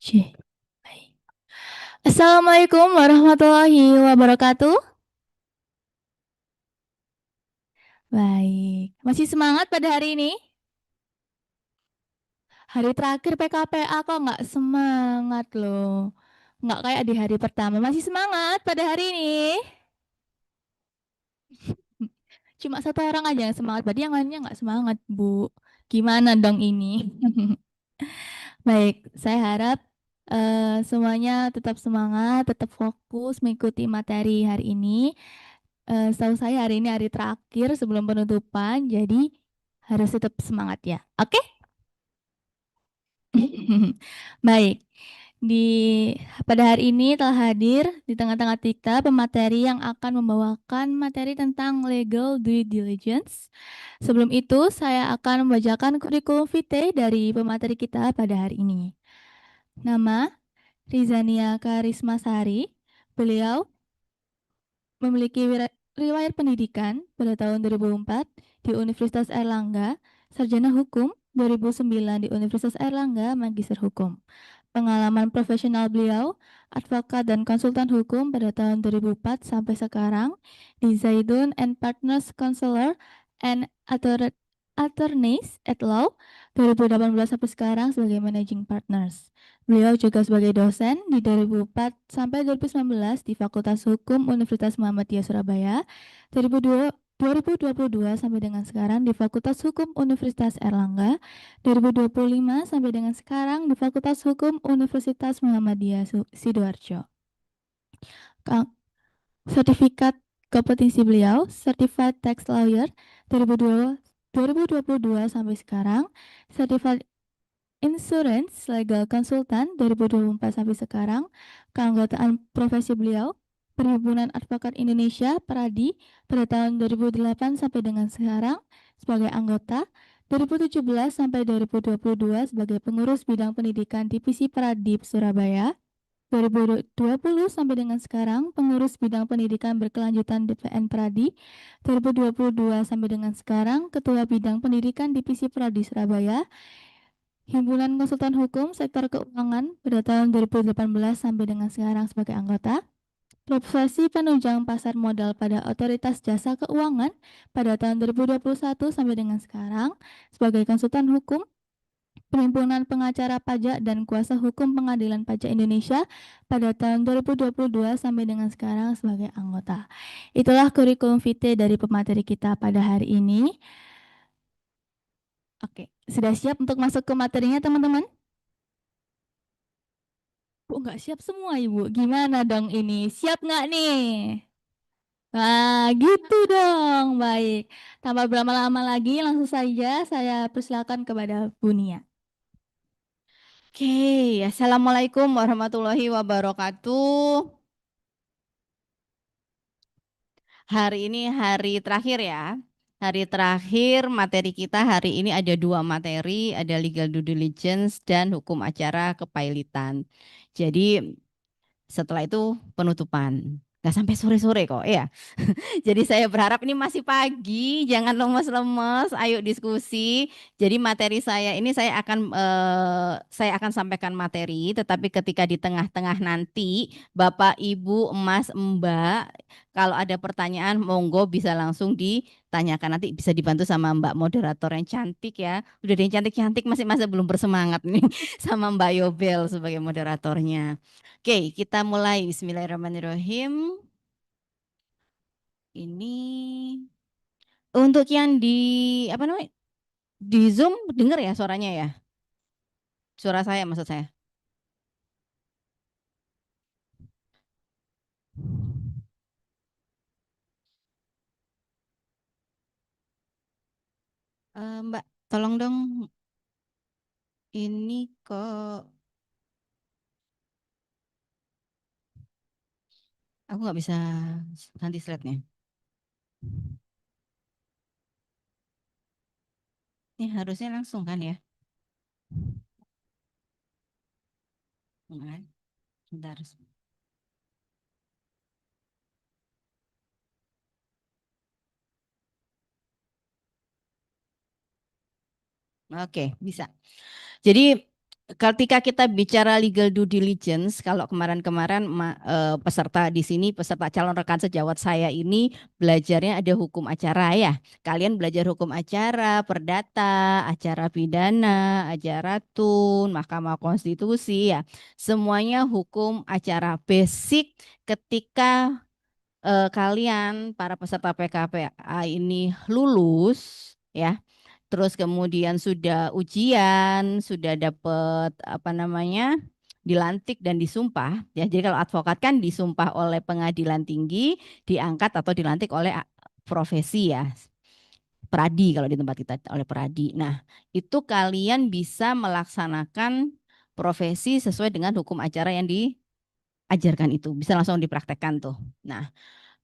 Oke, baik. Assalamualaikum warahmatullahi wabarakatuh. Baik, masih semangat pada hari ini? Hari terakhir PKPA kok nggak semangat loh. Nggak kayak di hari pertama. Masih semangat pada hari ini? Cuma satu orang aja yang semangat, berarti yang lainnya nggak semangat, Bu. Gimana dong ini? Baik, saya harap semuanya tetap semangat, tetap fokus mengikuti materi hari ini. Setahu saya hari ini hari terakhir sebelum penutupan, jadi harus tetap semangat ya. Oke? Baik. Di pada hari ini telah hadir di tengah-tengah kita pemateri yang akan membawakan materi tentang legal due diligence. Sebelum itu, saya akan membacakan kurikulum vitae dari pemateri kita pada hari ini. Nama Rizania Karismasari. Beliau memiliki riwayat pendidikan pada tahun 2004 di Universitas Airlangga, sarjana hukum 2009 di Universitas Airlangga, magister hukum. Pengalaman profesional beliau, advokat dan konsultan hukum pada tahun 2004 sampai sekarang di Zaidun and Partners Counselor and Attorneys at Law 2018 sampai sekarang sebagai Managing Partners. Beliau juga sebagai dosen di 2004 sampai 2019 di Fakultas Hukum Universitas Muhammadiyah Surabaya, 2022 sampai dengan sekarang di Fakultas Hukum Universitas Erlangga, 2025 sampai dengan sekarang di Fakultas Hukum Universitas Muhammadiyah Sidoarjo. Sertifikat kompetensi beliau, Certified Tax Lawyer 2022 sampai sekarang, Certified Insurance Legal Consultant 2024 sampai sekarang, keanggotaan profesi beliau, Perhimpunan Advokat Indonesia Peradi pada tahun 2008 sampai dengan sekarang sebagai anggota, 2017 sampai 2022 sebagai pengurus bidang pendidikan Divisi Peradi Surabaya, 2020 sampai dengan sekarang pengurus bidang pendidikan berkelanjutan DPN Pradi, 2022 sampai dengan sekarang ketua bidang pendidikan Divisi Pradi Surabaya, Himpunan Konsultan Hukum Sektor Keuangan pada tahun 2018 sampai dengan sekarang sebagai anggota, profesi penunjang pasar modal pada Otoritas Jasa Keuangan pada tahun 2021 sampai dengan sekarang sebagai konsultan hukum, Perhimpunan Pengacara Pajak dan Kuasa Hukum Pengadilan Pajak Indonesia pada tahun 2022 sampai dengan sekarang sebagai anggota. Itulah kurikulum vitae dari pemateri kita pada hari ini. Oke, sudah siap untuk masuk ke materinya teman-teman? Bu, nggak siap semua Ibu. Gimana dong ini? Siap nggak nih? Nah, gitu dong. Baik. Tanpa berlama-lama lagi, langsung saja saya persilakan kepada Bu Nia. Oke, Assalamualaikum warahmatullahi wabarakatuh. Hari ini hari terakhir ya. Hari terakhir materi kita hari ini ada dua materi, ada legal due diligence dan hukum acara kepailitan. Jadi setelah itu penutupan. Gak sampai sore-sore kok, ya. Jadi saya berharap ini masih pagi, jangan lemes-lemes, ayo diskusi. Jadi materi saya ini saya akan sampaikan materi, tetapi ketika di tengah-tengah nanti Bapak, Ibu, Emas, Mbak, kalau ada pertanyaan monggo bisa langsung ditanyakan, nanti bisa dibantu sama Mbak moderator yang cantik ya. Udah ada yang cantik-cantik masih masa belum bersemangat nih sama Mbak Yobel sebagai moderatornya. Oke, kita mulai. Bismillahirrahmanirrahim. Ini untuk yang di apa namanya? Di Zoom dengar ya suaranya ya? Suara saya maksud saya. Mbak, tolong dong ini kok aku nggak bisa ganti slide-nya. Ini harusnya langsung kan ya? Enggak, bentar. Oke, bisa. Jadi ketika kita bicara legal due diligence, kalau kemarin-kemarin peserta di sini, peserta calon rekan sejawat saya ini belajarnya ada hukum acara ya. Kalian belajar hukum acara, perdata, acara pidana, acara tun, Mahkamah Konstitusi ya. Semuanya hukum acara basic ketika kalian para peserta PKPA ini lulus ya. Terus kemudian sudah ujian, sudah dapat apa namanya? Dilantik dan disumpah ya. Jadi kalau advokat kan disumpah oleh pengadilan tinggi, diangkat atau dilantik oleh profesi ya. Peradi kalau di tempat kita oleh peradi. Nah, itu kalian bisa melaksanakan profesi sesuai dengan hukum acara yang diajarkan itu. Bisa langsung dipraktekkan tuh. Nah,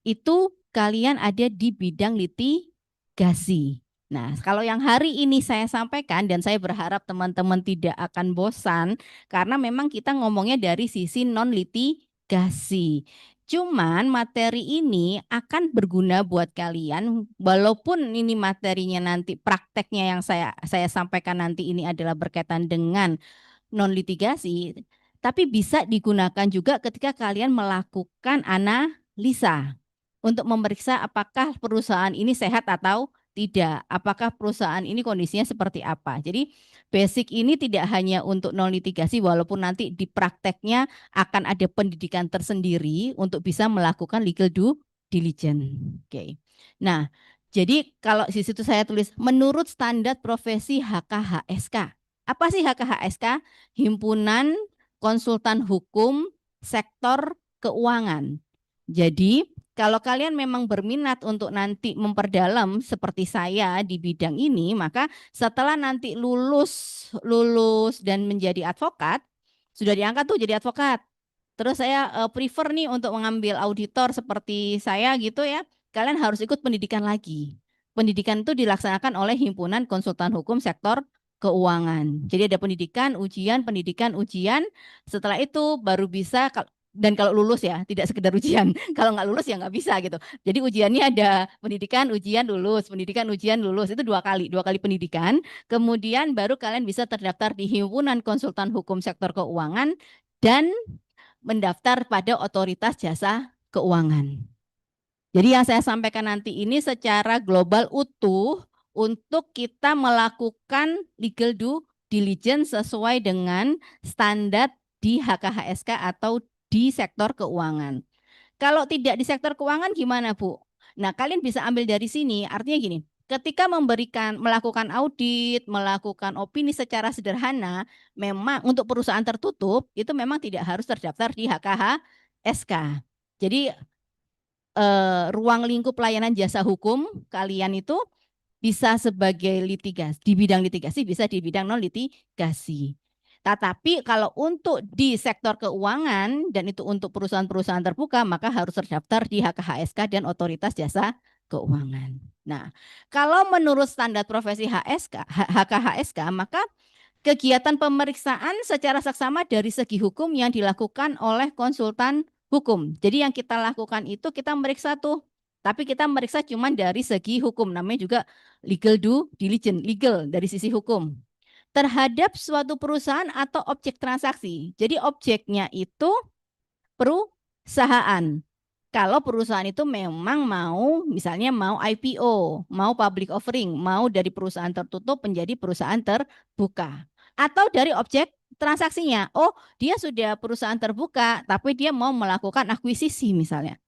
itu kalian ada di bidang litigasi. Nah, kalau yang hari ini saya sampaikan dan saya berharap teman-teman tidak akan bosan karena memang kita ngomongnya dari sisi non litigasi. Cuman materi ini akan berguna buat kalian walaupun ini materinya nanti prakteknya yang saya sampaikan nanti ini adalah berkaitan dengan non litigasi, tapi bisa digunakan juga ketika kalian melakukan analisa untuk memeriksa apakah perusahaan ini sehat atau tidak, apakah perusahaan ini kondisinya seperti apa. Jadi basic ini tidak hanya untuk non litigasi walaupun nanti di prakteknya akan ada pendidikan tersendiri untuk bisa melakukan legal due diligence. Oke. Nah, jadi kalau di situ saya tulis menurut standar profesi HKHSK. Apa sih HKHSK? Himpunan Konsultan Hukum Sektor Keuangan. Jadi kalau kalian memang berminat untuk nanti memperdalam seperti saya di bidang ini, maka setelah nanti lulus dan menjadi advokat, sudah diangkat tuh jadi advokat. Terus saya prefer nih untuk mengambil auditor seperti saya gitu ya. Kalian harus ikut pendidikan lagi. Pendidikan itu dilaksanakan oleh Himpunan Konsultan Hukum Sektor Keuangan. Jadi ada pendidikan, ujian, pendidikan, ujian. Setelah itu baru bisa dan kalau lulus ya, tidak sekedar ujian. Kalau nggak lulus ya nggak bisa gitu. Jadi ujiannya ada pendidikan, ujian, lulus, pendidikan, ujian, lulus. Itu dua kali pendidikan. Kemudian baru kalian bisa terdaftar di Himpunan Konsultan Hukum Sektor Keuangan dan mendaftar pada otoritas jasa keuangan. Jadi yang saya sampaikan nanti ini secara global utuh untuk kita melakukan legal due diligence sesuai dengan standar di HKHSK atau di sektor keuangan. Kalau tidak di sektor keuangan gimana, Bu? Nah, kalian bisa ambil dari sini. Artinya gini, ketika melakukan audit, melakukan opini secara sederhana, memang untuk perusahaan tertutup itu memang tidak harus terdaftar di HKHSK. Jadi ruang lingkup pelayanan jasa hukum kalian itu bisa sebagai litigasi, di bidang litigasi bisa di bidang non litigasi. Tetapi kalau untuk di sektor keuangan dan itu untuk perusahaan-perusahaan terbuka maka harus terdaftar di HKHSK dan Otoritas Jasa Keuangan. Nah, kalau menurut standar profesi HKHSK maka kegiatan pemeriksaan secara saksama dari segi hukum yang dilakukan oleh konsultan hukum. Jadi yang kita lakukan itu kita meriksa tuh, tapi kita meriksa cuma dari segi hukum, namanya juga legal due diligence, legal dari sisi hukum. Terhadap suatu perusahaan atau objek transaksi. Jadi objeknya itu perusahaan. Kalau perusahaan itu memang mau, misalnya mau IPO, mau public offering, mau dari perusahaan tertutup menjadi perusahaan terbuka. Atau dari objek transaksinya, oh dia sudah perusahaan terbuka, tapi dia mau melakukan akuisisi misalnya.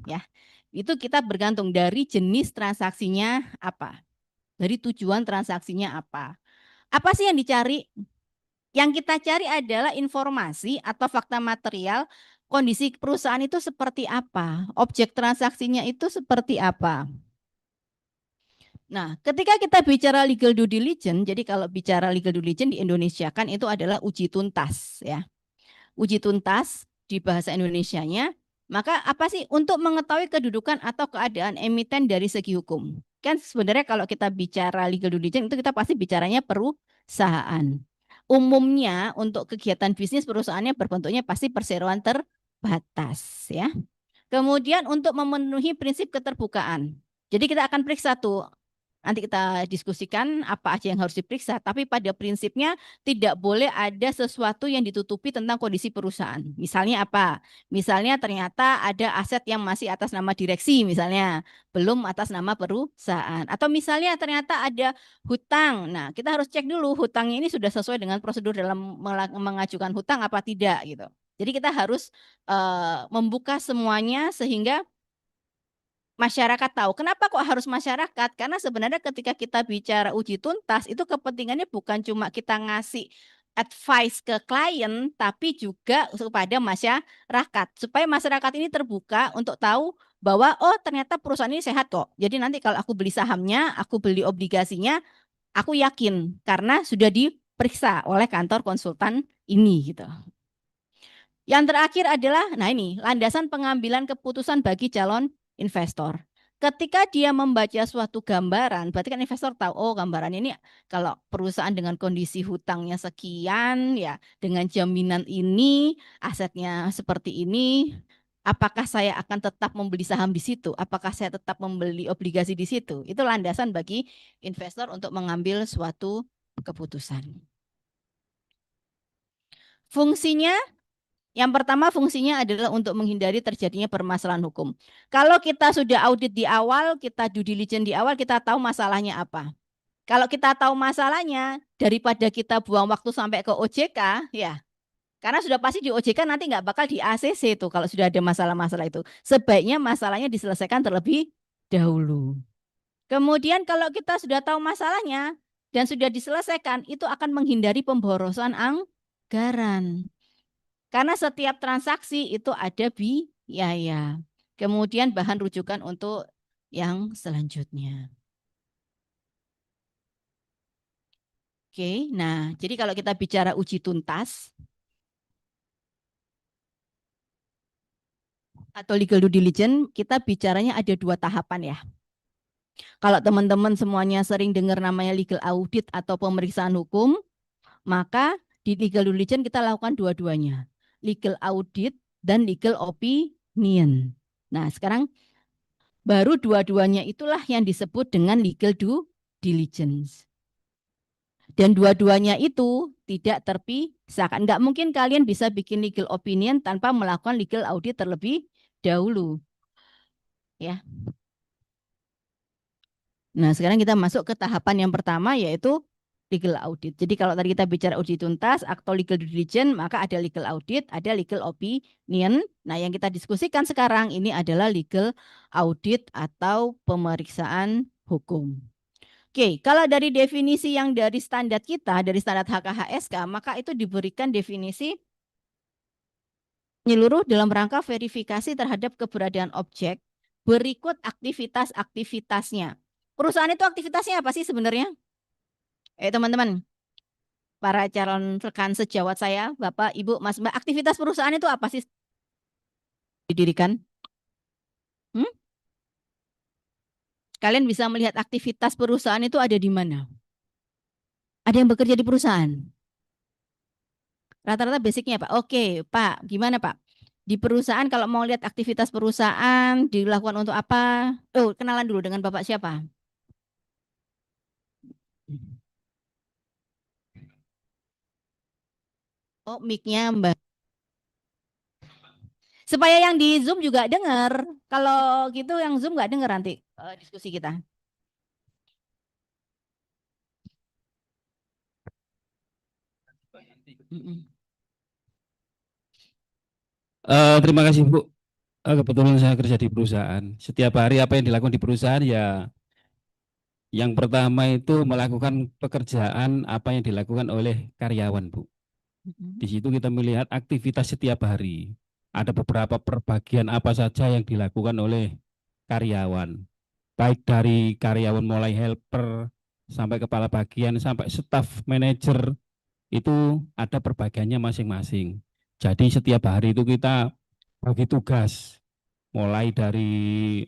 Ya, itu kita bergantung dari jenis transaksinya apa, dari tujuan transaksinya apa. Apa sih yang dicari? Yang kita cari adalah informasi atau fakta material kondisi perusahaan itu seperti apa, objek transaksinya itu seperti apa. Nah, ketika kita bicara legal due diligence, jadi kalau bicara legal due diligence di Indonesia kan itu adalah uji tuntas ya. Uji tuntas di bahasa Indonesianya, maka apa sih untuk mengetahui kedudukan atau keadaan emiten dari segi hukum? Kan sebenarnya kalau kita bicara legal due diligence itu kita pasti bicaranya perusahaan. Umumnya untuk kegiatan bisnis perusahaannya berbentuknya pasti perseroan terbatas ya. Kemudian untuk memenuhi prinsip keterbukaan. Jadi kita akan periksa tuh nanti kita diskusikan apa aja yang harus diperiksa, tapi pada prinsipnya tidak boleh ada sesuatu yang ditutupi tentang kondisi perusahaan. Misalnya apa? Misalnya ternyata ada aset yang masih atas nama direksi misalnya, belum atas nama perusahaan. Atau misalnya ternyata ada hutang. Nah, kita harus cek dulu hutangnya ini sudah sesuai dengan prosedur dalam mengajukan hutang apa tidak gitu. Jadi kita harus membuka semuanya sehingga masyarakat tahu. Kenapa kok harus masyarakat? Karena sebenarnya ketika kita bicara uji tuntas, itu kepentingannya bukan cuma kita ngasih advice ke klien, tapi juga kepada masyarakat. Supaya masyarakat ini terbuka untuk tahu bahwa, oh ternyata perusahaan ini sehat kok. Jadi nanti kalau aku beli sahamnya, aku beli obligasinya, aku yakin karena sudah diperiksa oleh kantor konsultan ini gitu. Yang terakhir adalah, nah ini, landasan pengambilan keputusan bagi calon investor. Ketika dia membaca suatu gambaran, berarti kan investor tahu, oh gambaran ini kalau perusahaan dengan kondisi hutangnya sekian, ya dengan jaminan ini, asetnya seperti ini, apakah saya akan tetap membeli saham di situ? Apakah saya tetap membeli obligasi di situ? Itu landasan bagi investor untuk mengambil suatu keputusan. Fungsinya yang pertama fungsinya adalah untuk menghindari terjadinya permasalahan hukum. Kalau kita sudah audit di awal, kita due diligence di awal, kita tahu masalahnya apa. Kalau kita tahu masalahnya, daripada kita buang waktu sampai ke OJK, ya, karena sudah pasti di OJK nanti nggak bakal di ACC itu kalau sudah ada masalah-masalah itu. Sebaiknya masalahnya diselesaikan terlebih dahulu. Kemudian kalau kita sudah tahu masalahnya dan sudah diselesaikan, itu akan menghindari pemborosan anggaran. Karena setiap transaksi itu ada biaya. Kemudian bahan rujukan untuk yang selanjutnya. Oke, nah jadi kalau kita bicara uji tuntas atau legal due diligence, kita bicaranya ada 2 tahapan ya. Kalau teman-teman semuanya sering dengar namanya legal audit atau pemeriksaan hukum, maka di legal due diligence kita lakukan dua-duanya. Legal audit dan legal opinion. Nah, sekarang baru dua-duanya itulah yang disebut dengan legal due diligence. Dan dua-duanya itu tidak terpisahkan. Enggak mungkin kalian bisa bikin legal opinion tanpa melakukan legal audit terlebih dahulu. Ya. Nah, sekarang kita masuk ke tahapan yang pertama yaitu legal audit. Jadi kalau tadi kita bicara uji tuntas atau legal due diligence, maka ada legal audit, ada legal opinion. Nah, yang kita diskusikan sekarang ini adalah legal audit atau pemeriksaan hukum. Oke, kalau dari definisi yang dari standar kita, dari standar HKHSK, maka itu diberikan definisi menyeluruh dalam rangka verifikasi terhadap keberadaan objek berikut aktivitas-aktivitasnya. Perusahaan itu aktivitasnya apa sih sebenarnya? Teman-teman, para calon rekan sejawat saya, Bapak, Ibu, Mas, Mbak, aktivitas perusahaan itu apa sih didirikan? Kalian bisa melihat aktivitas perusahaan itu ada di mana? Ada yang bekerja di perusahaan? Rata-rata basicnya Pak. Oke, Pak, gimana Pak? Di perusahaan kalau mau lihat aktivitas perusahaan dilakukan untuk apa? Oh, kenalan dulu dengan Bapak siapa? Oh, mic-nya Mbak. Supaya yang di Zoom juga dengar. Kalau gitu yang Zoom nggak dengar nanti diskusi kita. Terima kasih Bu. Kebetulan saya kerja di perusahaan. Setiap hari apa yang dilakukan di perusahaan ya yang pertama itu melakukan pekerjaan apa yang dilakukan oleh karyawan Bu. Di situ kita melihat aktivitas setiap hari. Ada beberapa perbagian apa saja yang dilakukan oleh karyawan. Baik dari karyawan mulai helper sampai kepala bagian sampai staff manager itu ada perbagiannya masing-masing. Jadi setiap hari itu kita bagi tugas mulai dari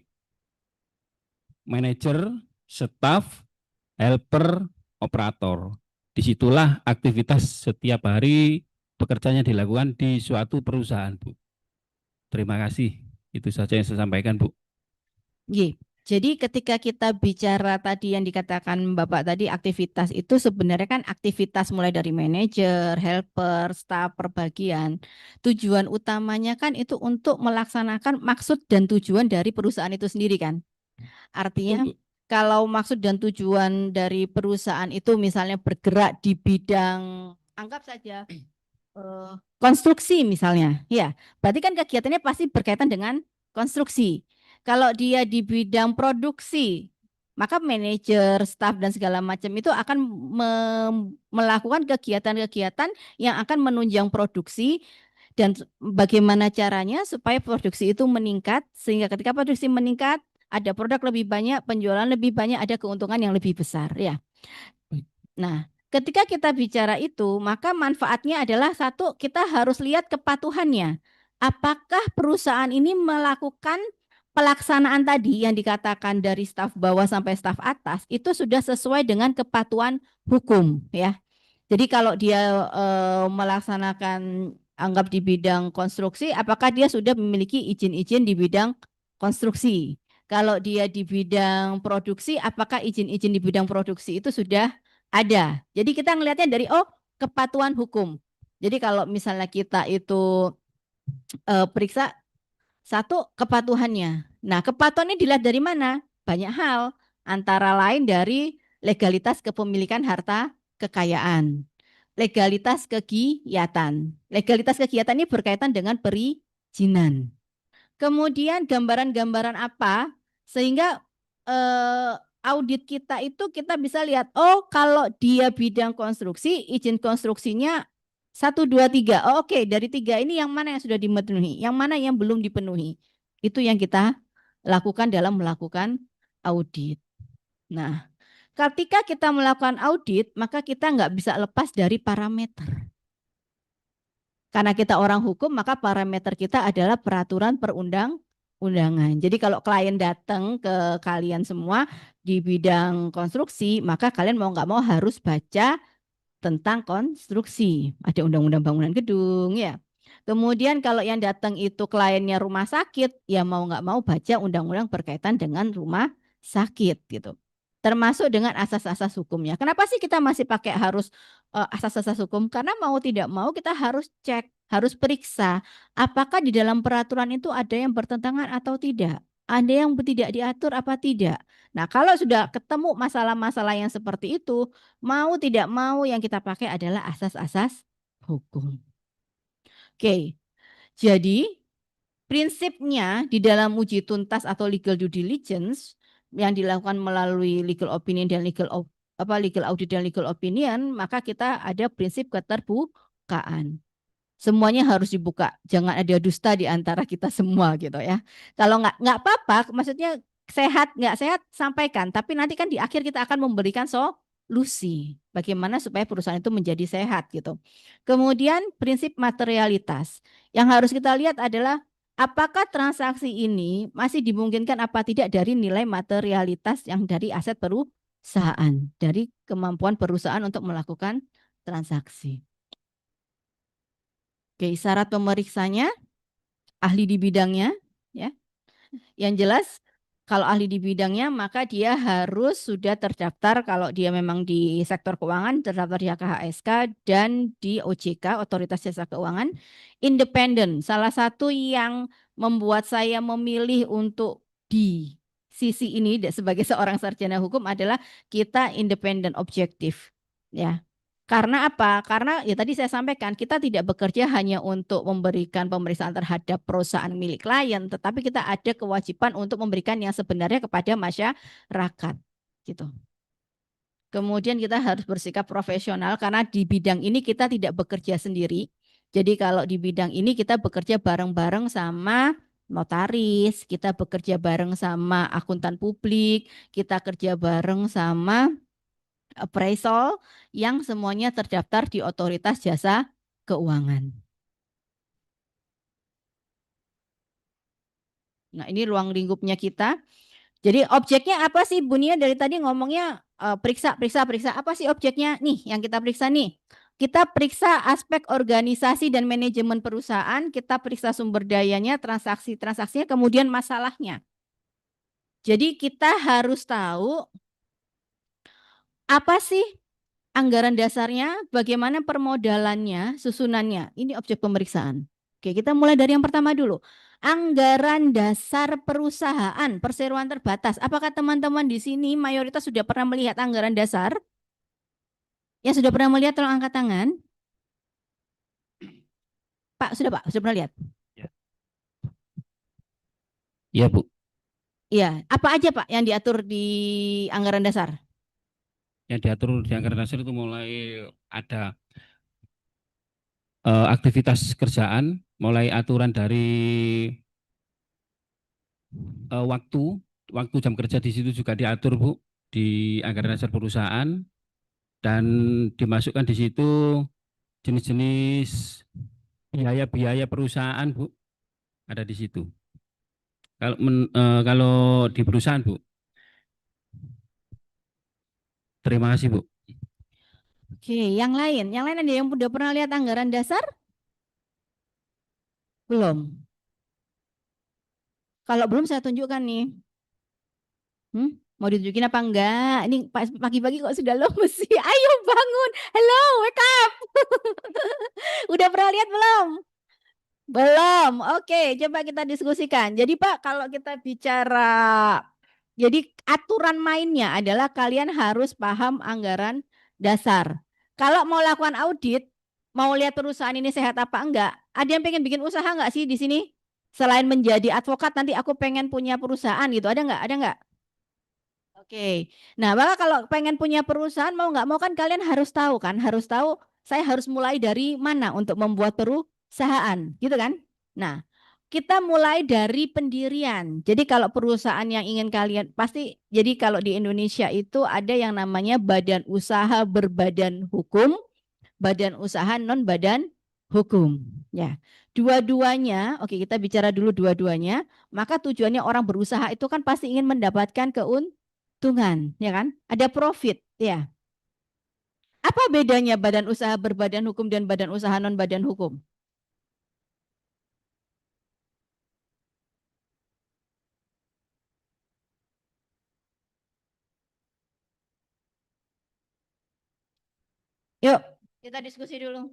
manajer, staff, helper, operator. Disitulah aktivitas setiap hari pekerjaannya dilakukan di suatu perusahaan, Bu. Terima kasih. Itu saja yang saya sampaikan, Bu. Jadi ketika kita bicara tadi yang dikatakan Bapak tadi aktivitas itu sebenarnya kan aktivitas mulai dari manajer, helper, staf, perbagian. Tujuan utamanya kan itu untuk melaksanakan maksud dan tujuan dari perusahaan itu sendiri kan. Artinya Betul, Bu. kalau maksud dan tujuan dari perusahaan itu misalnya bergerak di bidang, anggap saja konstruksi misalnya, ya, berarti kan kegiatannya pasti berkaitan dengan konstruksi. Kalau dia di bidang produksi, maka manajer, staf dan segala macam itu akan melakukan kegiatan-kegiatan yang akan menunjang produksi dan bagaimana caranya supaya produksi itu meningkat sehingga ketika produksi meningkat ada produk lebih banyak, penjualan lebih banyak, ada keuntungan yang lebih besar, ya. Nah, ketika kita bicara itu, maka manfaatnya adalah satu, kita harus lihat kepatuhannya. Apakah perusahaan ini melakukan pelaksanaan tadi yang dikatakan dari staf bawah sampai staf atas itu sudah sesuai dengan kepatuhan hukum, ya. Jadi kalau dia melaksanakan anggap di bidang konstruksi, apakah dia sudah memiliki izin-izin di bidang konstruksi? Kalau dia di bidang produksi, apakah izin-izin di bidang produksi itu sudah ada? Jadi kita ngelihatnya dari kepatuhan hukum. Jadi kalau misalnya kita itu periksa satu kepatuhannya. Nah, kepatuhan ini dilihat dari mana? Banyak hal, antara lain dari legalitas kepemilikan harta kekayaan, legalitas kegiatan. Legalitas kegiatan ini berkaitan dengan perizinan. Kemudian gambaran-gambaran apa sehingga audit kita itu kita bisa lihat, kalau dia bidang konstruksi, izin konstruksinya 1, 2, 3. Oke, dari 3 ini yang mana yang sudah dipenuhi, yang mana yang belum dipenuhi. Itu yang kita lakukan dalam melakukan audit. Nah, ketika kita melakukan audit, maka kita nggak bisa lepas dari parameter. Karena kita orang hukum, maka parameter kita adalah peraturan perundang-undangan. Jadi kalau klien datang ke kalian semua di bidang konstruksi, maka kalian mau nggak mau harus baca tentang konstruksi. Ada undang-undang bangunan gedung, ya. Kemudian kalau yang datang itu kliennya rumah sakit, ya mau nggak mau baca undang-undang berkaitan dengan rumah sakit gitu. Termasuk dengan asas-asas hukumnya. Kenapa sih kita masih pakai harus asas-asas hukum? Karena mau tidak mau kita harus cek, harus periksa apakah di dalam peraturan itu ada yang bertentangan atau tidak. Ada yang tidak diatur apa tidak. Nah, kalau sudah ketemu masalah-masalah yang seperti itu, mau tidak mau yang kita pakai adalah asas-asas hukum. Oke, jadi prinsipnya di dalam uji tuntas atau legal due diligence yang dilakukan melalui legal opinion dan legal audit dan legal opinion, maka kita ada prinsip keterbukaan. Semuanya harus dibuka, jangan ada dusta di antara kita semua gitu ya. Kalau nggak apa-apa, maksudnya sehat nggak sehat sampaikan, tapi nanti kan di akhir kita akan memberikan solusi bagaimana supaya perusahaan itu menjadi sehat gitu. Kemudian prinsip materialitas yang harus kita lihat adalah apakah transaksi ini masih dimungkinkan apa tidak dari nilai materialitas yang dari aset perusahaan, dari kemampuan perusahaan untuk melakukan transaksi. Oke, syarat pemeriksanya ahli di bidangnya, ya. Yang jelas kalau ahli di bidangnya maka dia harus sudah terdaftar kalau dia memang di sektor keuangan terdaftar di HKHSK dan di OJK Otoritas Jasa Keuangan independen. Salah satu yang membuat saya memilih untuk di sisi ini sebagai seorang sarjana hukum adalah kita independen objektif, ya. Karena apa? Karena ya tadi saya sampaikan kita tidak bekerja hanya untuk memberikan pemeriksaan terhadap perusahaan milik klien, tetapi kita ada kewajiban untuk memberikan yang sebenarnya kepada masyarakat, gitu. Kemudian kita harus bersikap profesional karena di bidang ini kita tidak bekerja sendiri. Jadi kalau di bidang ini kita bekerja bareng-bareng sama notaris, kita bekerja bareng sama akuntan publik, kita kerja bareng sama appraisal yang semuanya terdaftar di Otoritas Jasa Keuangan. Nah, ini ruang lingkupnya kita. Jadi objeknya apa sih Bu Nia dari tadi ngomongnya periksa. Apa sih objeknya? Nih yang kita periksa nih. Kita periksa aspek organisasi dan manajemen perusahaan, kita periksa sumber dayanya, transaksinya, kemudian masalahnya. Jadi kita harus tahu apa sih anggaran dasarnya, bagaimana permodalannya, susunannya. Ini objek pemeriksaan. Oke, kita mulai dari yang pertama dulu. Anggaran dasar perusahaan perseroan terbatas. Apakah teman-teman di sini mayoritas sudah pernah melihat anggaran dasar? Yang sudah pernah melihat tolong angkat tangan. Pak, sudah Pak, sudah pernah lihat? Iya, Bu. Iya, apa aja Pak yang diatur di anggaran dasar? Yang diatur di anggaran dasar itu mulai ada aktivitas kerjaan, mulai aturan dari waktu jam kerja di situ juga diatur, Bu, di anggaran dasar perusahaan, dan dimasukkan di situ jenis-jenis biaya-biaya perusahaan, Bu, ada di situ. Kalau di perusahaan, Bu. Terima kasih, Bu. Oke, yang lain ada yang udah pernah lihat anggaran dasar? Belum. Kalau belum saya tunjukkan nih. Mau ditunjukin apa enggak? Ini pagi-pagi kok sudah lemes sih. Ayo bangun. Hello, wake up. Udah pernah lihat belum? Belum. Oke, coba kita diskusikan. Jadi Pak, kalau kita bicara, jadi aturan mainnya adalah kalian harus paham anggaran dasar. Kalau mau lakukan audit, mau lihat perusahaan ini sehat apa enggak, ada yang pengen bikin usaha enggak sih di sini? Selain menjadi advokat, nanti aku pengen punya perusahaan gitu. Ada enggak? Ada enggak? Oke, nah maka kalau pengen punya perusahaan mau nggak mau kan kalian harus tahu kan, harus tahu saya harus mulai dari mana untuk membuat perusahaan, gitu kan? Nah, kita mulai dari pendirian. Jadi kalau perusahaan yang ingin kalian pasti, jadi kalau di Indonesia itu ada yang namanya badan usaha berbadan hukum, badan usaha non badan hukum. Ya, dua-duanya, oke kita bicara dulu dua-duanya. Maka tujuannya orang berusaha itu kan pasti ingin mendapatkan keuntungan, ya kan? Ada profit, ya. Apa bedanya badan usaha berbadan hukum dan badan usaha non badan hukum? Yuk, kita diskusi dulu.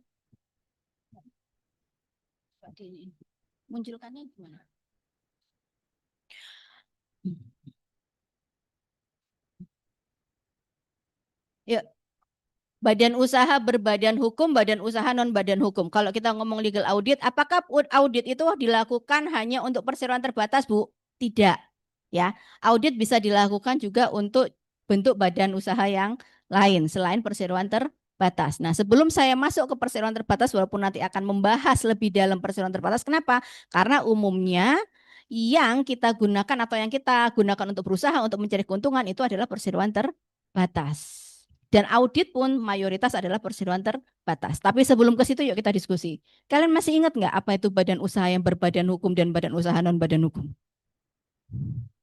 Munculkannya gimana? Yuk, badan usaha berbadan hukum, badan usaha non badan hukum. Kalau kita ngomong legal audit, apakah audit itu dilakukan hanya untuk perseroan terbatas, Bu? Tidak. Ya, audit bisa dilakukan juga untuk bentuk badan usaha yang lain selain perseroan terbatas. Nah, sebelum saya masuk ke perseroan terbatas, walaupun nanti akan membahas lebih dalam perseroan terbatas, kenapa? Karena umumnya yang kita gunakan atau yang kita gunakan untuk berusaha untuk mencari keuntungan itu adalah perseroan terbatas. Dan audit pun mayoritas adalah perseroan terbatas. Tapi sebelum ke situ yuk kita diskusi. Kalian masih ingat nggak apa itu badan usaha yang berbadan hukum dan badan usaha non badan hukum?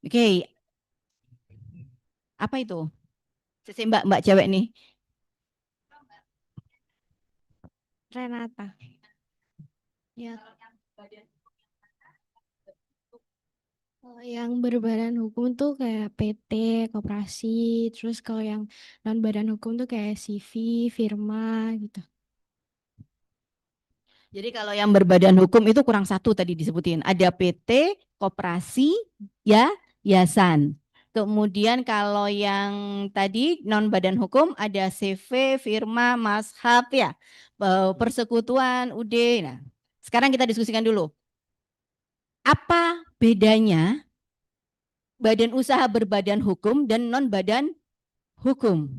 Oke, apa itu? Sisi mbak cewek nih. Renata. Ya, kalau yang berbadan hukum tuh kayak PT, koperasi, terus kalau yang non badan hukum tuh kayak CV, firma gitu. Jadi kalau yang berbadan hukum itu kurang satu tadi disebutin. Ada PT, koperasi, ya, yayasan. Kemudian kalau yang tadi non badan hukum ada CV, firma, mazhab ya, persekutuan, UD. Nah, sekarang kita diskusikan dulu. Apa bedanya badan usaha berbadan hukum dan non badan hukum?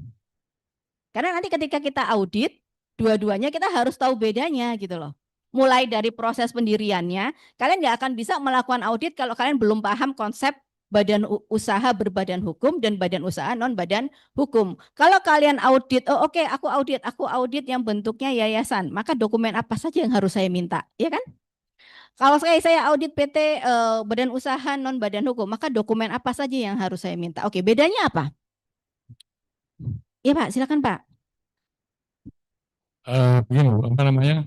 Karena nanti ketika kita audit, dua-duanya kita harus tahu bedanya gitu loh. Mulai dari proses pendiriannya, kalian nggak akan bisa melakukan audit kalau kalian belum paham konsep badan usaha berbadan hukum dan badan usaha non badan hukum. Kalau kalian audit, oh oke, aku audit yang bentuknya yayasan, maka dokumen apa saja yang harus saya minta, ya kan? Kalau saya audit PT badan usaha non badan hukum, maka dokumen apa saja yang harus saya minta? Oke, bedanya apa? Ya Pak, silakan Pak. Begini, Bu, apa namanya?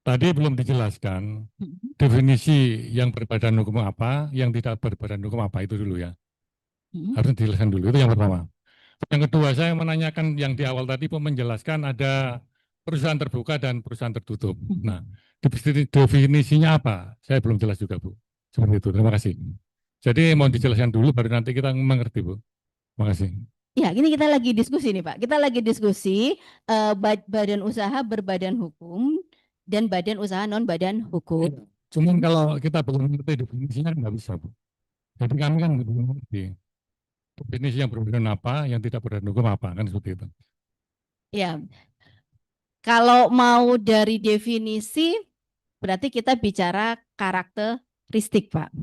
tadi belum dijelaskan definisi yang berbadan hukum apa, yang tidak berbadan hukum apa itu dulu ya. Harus dijelaskan dulu, itu yang pertama. Yang kedua, saya menanyakan yang di awal tadi menjelaskan ada perusahaan terbuka dan perusahaan tertutup. Nah, definisinya apa? Saya belum jelas juga, Bu. Seperti itu, terima kasih. Jadi mau dijelaskan dulu baru nanti kita mengerti, Bu. Terima kasih. Ya, ini kita lagi diskusi nih Pak. Kita lagi diskusi badan usaha berbadan hukum dan badan usaha non badan hukum. Cuman kalau kita belum mengerti definisinya nggak bisa, Bu. Jadi kami kan belum mengerti definisi yang berbadan apa, yang tidak berbadan hukum apa, kan seperti itu. Ya, kalau mau dari definisi berarti kita bicara karakteristik Pak.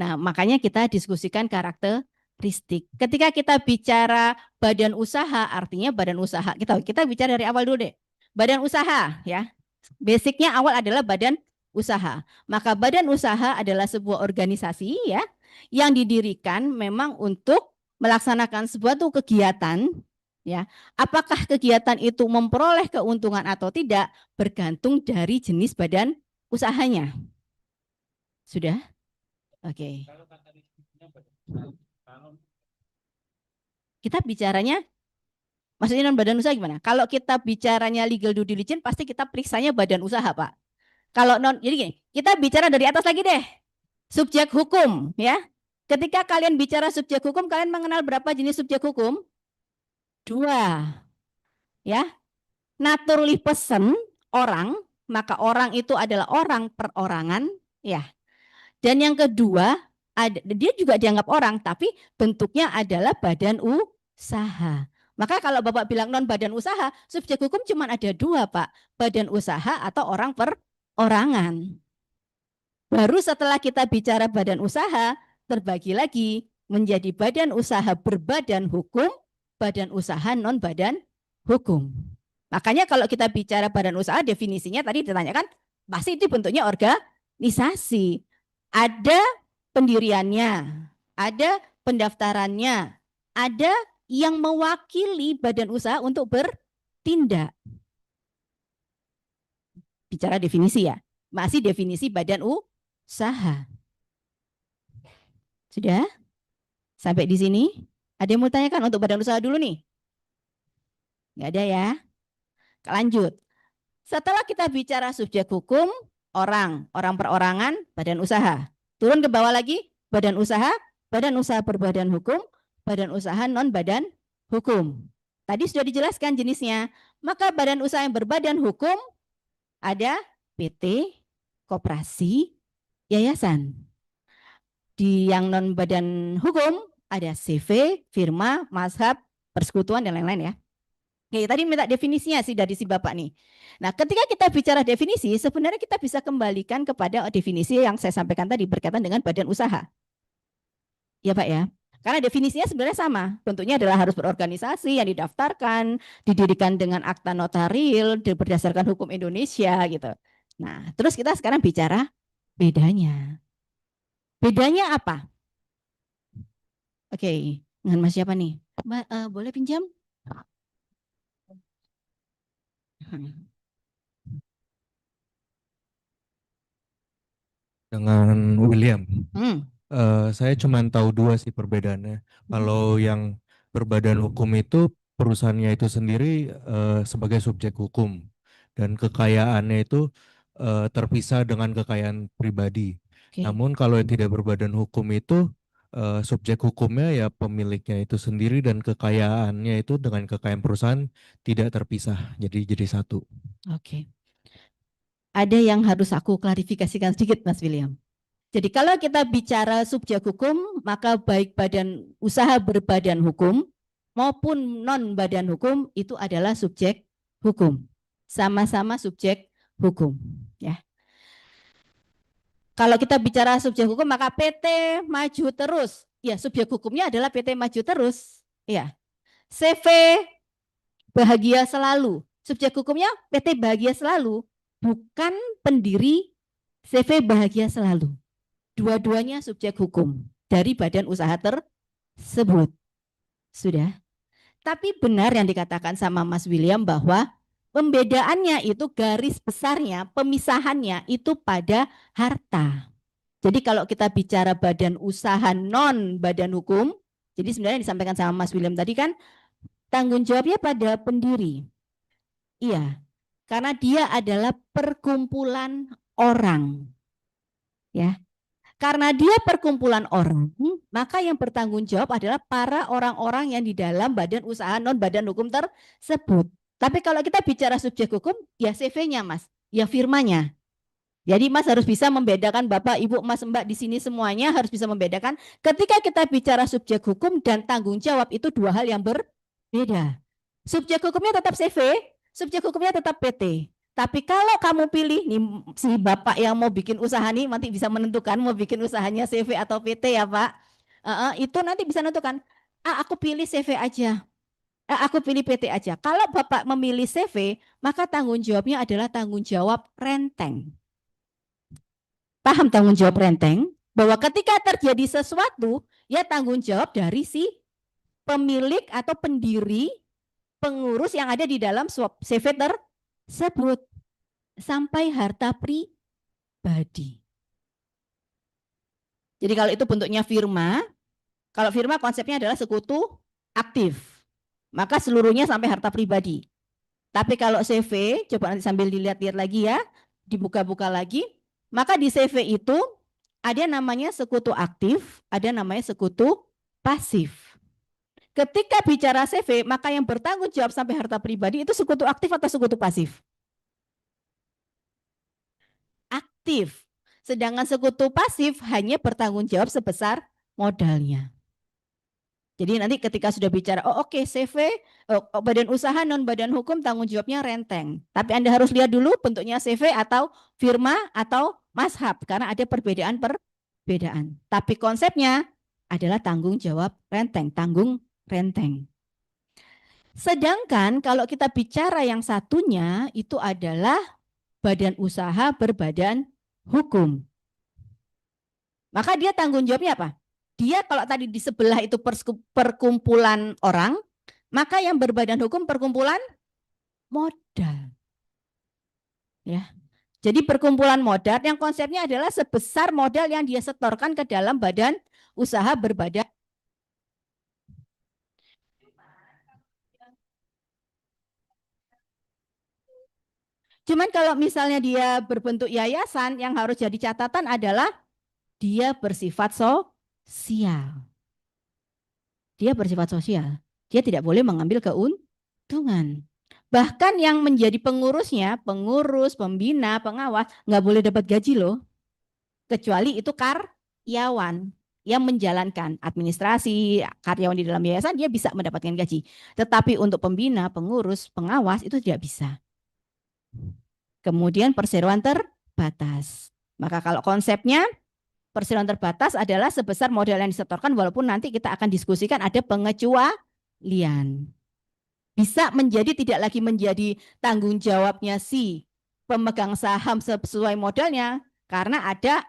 Nah, makanya kita diskusikan karakteristik. Ketika kita bicara badan usaha, artinya badan usaha. Kita bicara dari awal dulu deh. Badan usaha ya. Basicnya awal adalah badan usaha. Maka badan usaha adalah sebuah organisasi ya yang didirikan memang untuk melaksanakan suatu kegiatan ya. Apakah kegiatan itu memperoleh keuntungan atau tidak bergantung dari jenis badan usahanya. Sudah? Oke. Kita bicaranya, maksudnya non badan usaha gimana? Kalau kita bicaranya legal due diligence, pasti kita periksanya badan usaha, Pak. Kalau non, jadi gini, kita bicara dari atas lagi deh. Subjek hukum, ya. Ketika kalian bicara subjek hukum, kalian mengenal berapa jenis subjek hukum? 2. Ya. Naturally person, orang, maka orang itu adalah orang perorangan, ya. Dan yang kedua, dia juga dianggap orang, tapi bentuknya adalah badan usaha. Maka kalau Bapak bilang non badan usaha, subjek hukum cuma ada 2, Pak. Badan usaha atau orang perorangan. Baru setelah kita bicara badan usaha, terbagi lagi menjadi badan usaha berbadan hukum, badan usaha non badan hukum. Makanya kalau kita bicara badan usaha, definisinya tadi ditanyakan, pasti itu bentuknya organisasi. Ada pendiriannya, ada pendaftarannya, ada yang mewakili badan usaha untuk bertindak. Bicara definisi ya, masih definisi badan usaha. Sudah? Sampai di sini? Ada yang mau tanyakan untuk badan usaha dulu nih? Nggak ada ya? Lanjut. Setelah kita bicara subjek hukum, orang perorangan, badan usaha. Turun ke bawah lagi, badan usaha berbadan hukum, badan usaha non badan hukum. Tadi sudah dijelaskan jenisnya. Maka badan usaha yang berbadan hukum ada PT, koperasi, yayasan. Di yang non badan hukum ada CV, firma, mazhab, persekutuan dan lain-lain ya. Oke, tadi minta definisinya sih dari si Bapak nih. Nah, ketika kita bicara definisi, sebenarnya kita bisa kembalikan kepada definisi yang saya sampaikan tadi berkaitan dengan badan usaha. Ya Pak ya. Karena definisinya sebenarnya sama. Bentuknya adalah harus berorganisasi yang didaftarkan, didirikan dengan akta notaril, berdasarkan hukum Indonesia gitu. Nah, terus kita sekarang bicara bedanya. Bedanya apa? Oke, dengan Mas siapa nih? Boleh pinjam? Dengan William. Saya cuma tahu 2 sih perbedaannya. Kalau yang berbadan hukum itu perusahaannya itu sendiri sebagai subjek hukum dan kekayaannya itu terpisah dengan kekayaan pribadi. Oke. Namun kalau yang tidak berbadan hukum itu subjek hukumnya ya pemiliknya itu sendiri dan kekayaannya itu dengan kekayaan perusahaan tidak terpisah. Jadi satu. Oke. Ada yang harus aku klarifikasikan sedikit Mas William. Jadi kalau kita bicara subjek hukum, maka baik badan usaha berbadan hukum maupun non badan hukum itu adalah subjek hukum. Sama-sama subjek hukum, ya. Kalau kita bicara subjek hukum, maka PT Maju Terus, ya subjek hukumnya adalah PT Maju Terus, ya. CV Bahagia Selalu, subjek hukumnya PT Bahagia Selalu, bukan pendiri CV Bahagia Selalu. Dua-duanya subjek hukum dari badan usaha tersebut. Sudah. Tapi benar yang dikatakan sama Mas William bahwa Pembedaannya itu garis besarnya, pemisahannya itu pada harta. Jadi kalau kita bicara badan usaha non badan hukum, jadi sebenarnya yang disampaikan sama Mas William tadi kan tanggung jawabnya pada pendiri. Iya, karena dia adalah perkumpulan orang. Ya. Karena dia perkumpulan orang, maka yang bertanggung jawab adalah para orang-orang yang di dalam badan usaha non badan hukum tersebut. Tapi kalau kita bicara subjek hukum, ya CV-nya Mas, ya firmanya. Jadi Mas harus bisa membedakan, Bapak, Ibu, Mas, Mbak di sini semuanya harus bisa membedakan. Ketika kita bicara subjek hukum dan tanggung jawab itu dua hal yang berbeda. Subjek hukumnya tetap CV, subjek hukumnya tetap PT. Tapi kalau kamu pilih nih si Bapak yang mau bikin usaha nih nanti bisa menentukan mau bikin usahanya CV atau PT ya Pak. Itu nanti bisa menentukan. Aku pilih CV aja. Aku pilih PT aja. Kalau Bapak memilih CV, maka tanggung jawabnya adalah tanggung jawab renteng. Paham tanggung jawab renteng? Bahwa ketika terjadi sesuatu, ya tanggung jawab dari si pemilik atau pendiri, pengurus yang ada di dalam CV tersebut. Sampai harta pribadi. Jadi kalau itu bentuknya firma, kalau firma konsepnya adalah sekutu aktif, maka seluruhnya sampai harta pribadi. Tapi kalau CV, coba nanti sambil dilihat-lihat lagi ya, dibuka-buka lagi, maka di CV itu ada namanya sekutu aktif, ada namanya sekutu pasif. Ketika bicara CV, maka yang bertanggung jawab sampai harta pribadi itu sekutu aktif atau sekutu pasif? Aktif. Sedangkan sekutu pasif hanya bertanggung jawab sebesar modalnya. Jadi nanti ketika sudah bicara, CV, badan usaha non badan hukum tanggung jawabnya renteng. Tapi Anda harus lihat dulu bentuknya CV atau firma atau mazhab karena ada perbedaan. Tapi konsepnya adalah tanggung jawab renteng, tanggung renteng. Sedangkan kalau kita bicara yang satunya itu adalah badan usaha berbadan hukum. Maka dia tanggung jawabnya apa? Dia kalau tadi di sebelah itu perkumpulan orang, maka yang berbadan hukum perkumpulan modal. Ya. Jadi perkumpulan modal yang konsepnya adalah sebesar modal yang dia setorkan ke dalam badan usaha berbadan. Cuman kalau misalnya dia berbentuk yayasan, yang harus jadi catatan adalah dia bersifat sosial. Dia bersifat sosial. Dia tidak boleh mengambil keuntungan. Bahkan yang menjadi pengurusnya, pengurus, pembina, pengawas, nggak boleh dapat gaji loh. Kecuali itu karyawan yang menjalankan administrasi, karyawan di dalam yayasan, dia bisa mendapatkan gaji. Tetapi untuk pembina, pengurus, pengawas itu tidak bisa. Kemudian perseroan terbatas. Maka kalau konsepnya perseroan terbatas adalah sebesar modal yang disetorkan walaupun nanti kita akan diskusikan ada pengecualian. Bisa menjadi tidak lagi menjadi tanggung jawabnya si pemegang saham sesuai modalnya karena ada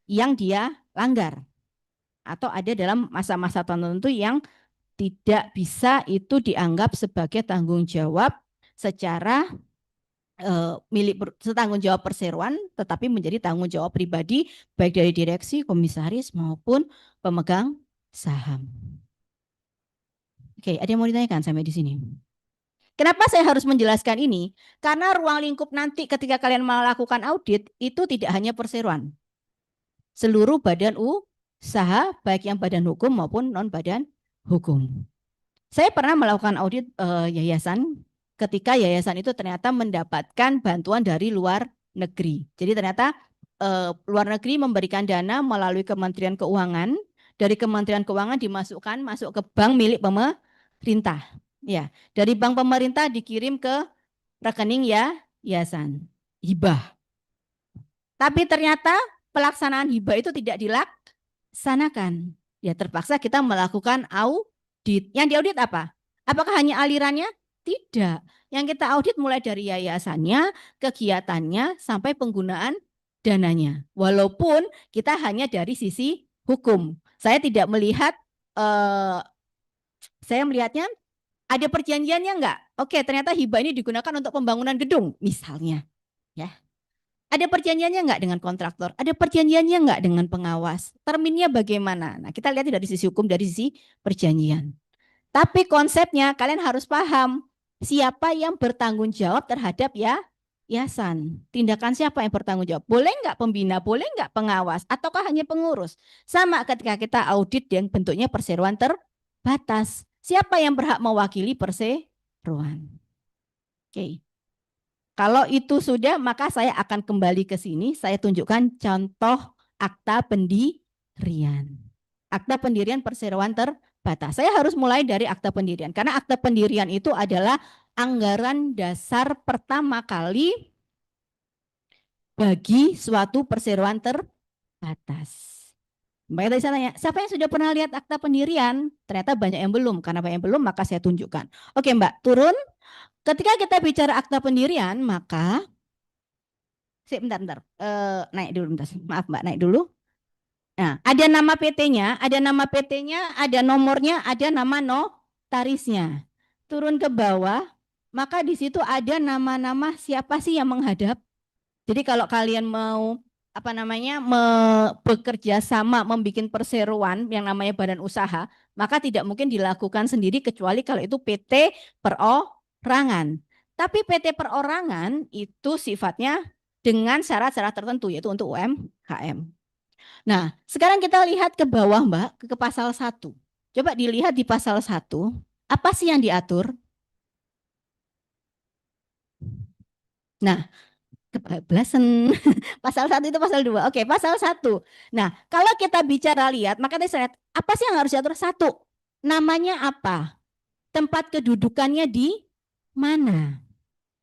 yang dia langgar. Atau ada dalam masa-masa tertentu yang tidak bisa itu dianggap sebagai tanggung jawab secara tanggung jawab perseroan tetapi menjadi tanggung jawab pribadi baik dari direksi, komisaris maupun pemegang saham. Oke, ada yang mau ditanyakan sampai di sini? Kenapa saya harus menjelaskan ini? Karena ruang lingkup nanti ketika kalian melakukan audit itu tidak hanya perseroan. Seluruh badan usaha baik yang badan hukum maupun non badan hukum. Saya pernah melakukan audit yayasan ketika yayasan itu ternyata mendapatkan bantuan dari luar negeri. Jadi ternyata luar negeri memberikan dana melalui Kementerian Keuangan. Dari Kementerian Keuangan masuk ke bank milik pemerintah. Ya, dari bank pemerintah dikirim ke rekening yayasan hibah. Tapi ternyata pelaksanaan hibah itu tidak dilaksanakan. Ya terpaksa kita melakukan audit. Yang diaudit apa? Apakah hanya alirannya? Tidak. Yang kita audit mulai dari yayasannya, kegiatannya, sampai penggunaan dananya. Walaupun kita hanya dari sisi hukum. Saya tidak melihat, saya melihatnya ada perjanjiannya enggak? Oke, ternyata hibah ini digunakan untuk pembangunan gedung, misalnya. Ya. Ada perjanjiannya nggak dengan kontraktor? Ada perjanjiannya nggak dengan pengawas? Terminnya bagaimana? Nah, kita lihat dari sisi hukum, dari sisi perjanjian. Tapi konsepnya kalian harus paham siapa yang bertanggung jawab terhadap yayasan. Tindakan siapa yang bertanggung jawab? Boleh nggak pembina? Boleh nggak pengawas? Ataukah hanya pengurus? Sama ketika kita audit yang bentuknya perseroan terbatas. Siapa yang berhak mewakili perseroan? Oke. Kalau itu sudah, maka saya akan kembali ke sini. Saya tunjukkan contoh akta pendirian. Akta pendirian perseroan terbatas. Saya harus mulai dari akta pendirian. Karena akta pendirian itu adalah anggaran dasar pertama kali bagi suatu perseroan terbatas. Makanya tadi saya tanya, siapa yang sudah pernah lihat akta pendirian? Ternyata banyak yang belum. Karena banyak yang belum, maka saya tunjukkan. Oke Mbak, turun. Ketika kita bicara akta pendirian, maka bentar. Naik dulu, bentar. Maaf Mbak, naik dulu. Nah, ada nama PT-nya, ada nomornya, ada nama notarisnya. Turun ke bawah, maka di situ ada nama-nama siapa sih yang menghadap. Jadi kalau kalian mau bekerja sama membuat perseroan yang namanya badan usaha, maka tidak mungkin dilakukan sendiri kecuali kalau itu PT perorangan. Tapi PT perorangan itu sifatnya dengan syarat-syarat tertentu, yaitu untuk UMKM. Nah, sekarang kita lihat ke bawah Mbak, ke pasal 1. Coba dilihat di pasal 1, apa sih yang diatur? Nah, kebablasan. Pasal 1 itu pasal 2. Oke, pasal 1. Nah, kalau kita bicara lihat, maka saya lihat, apa sih yang harus diatur? 1, namanya apa? Tempat kedudukannya di mana?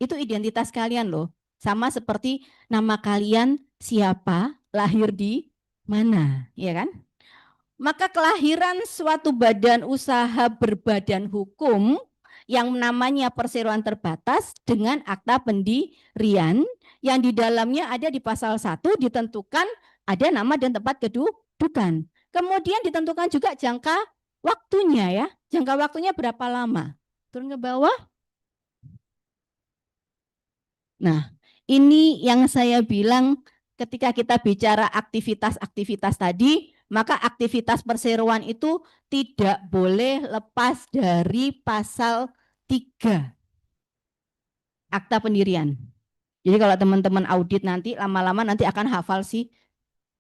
Itu identitas kalian loh. Sama seperti nama kalian siapa, lahir di mana, ya kan? Maka kelahiran suatu badan usaha berbadan hukum yang namanya perseroan terbatas dengan akta pendirian yang di dalamnya ada di pasal 1 ditentukan ada nama dan tempat kedudukan. Kemudian ditentukan juga jangka waktunya ya. Jangka waktunya berapa lama? Turun ke bawah. Nah, ini yang saya bilang ketika kita bicara aktivitas-aktivitas tadi, maka aktivitas perseroan itu tidak boleh lepas dari pasal 3 akta pendirian. Jadi kalau teman-teman audit nanti lama-lama nanti akan hafal sih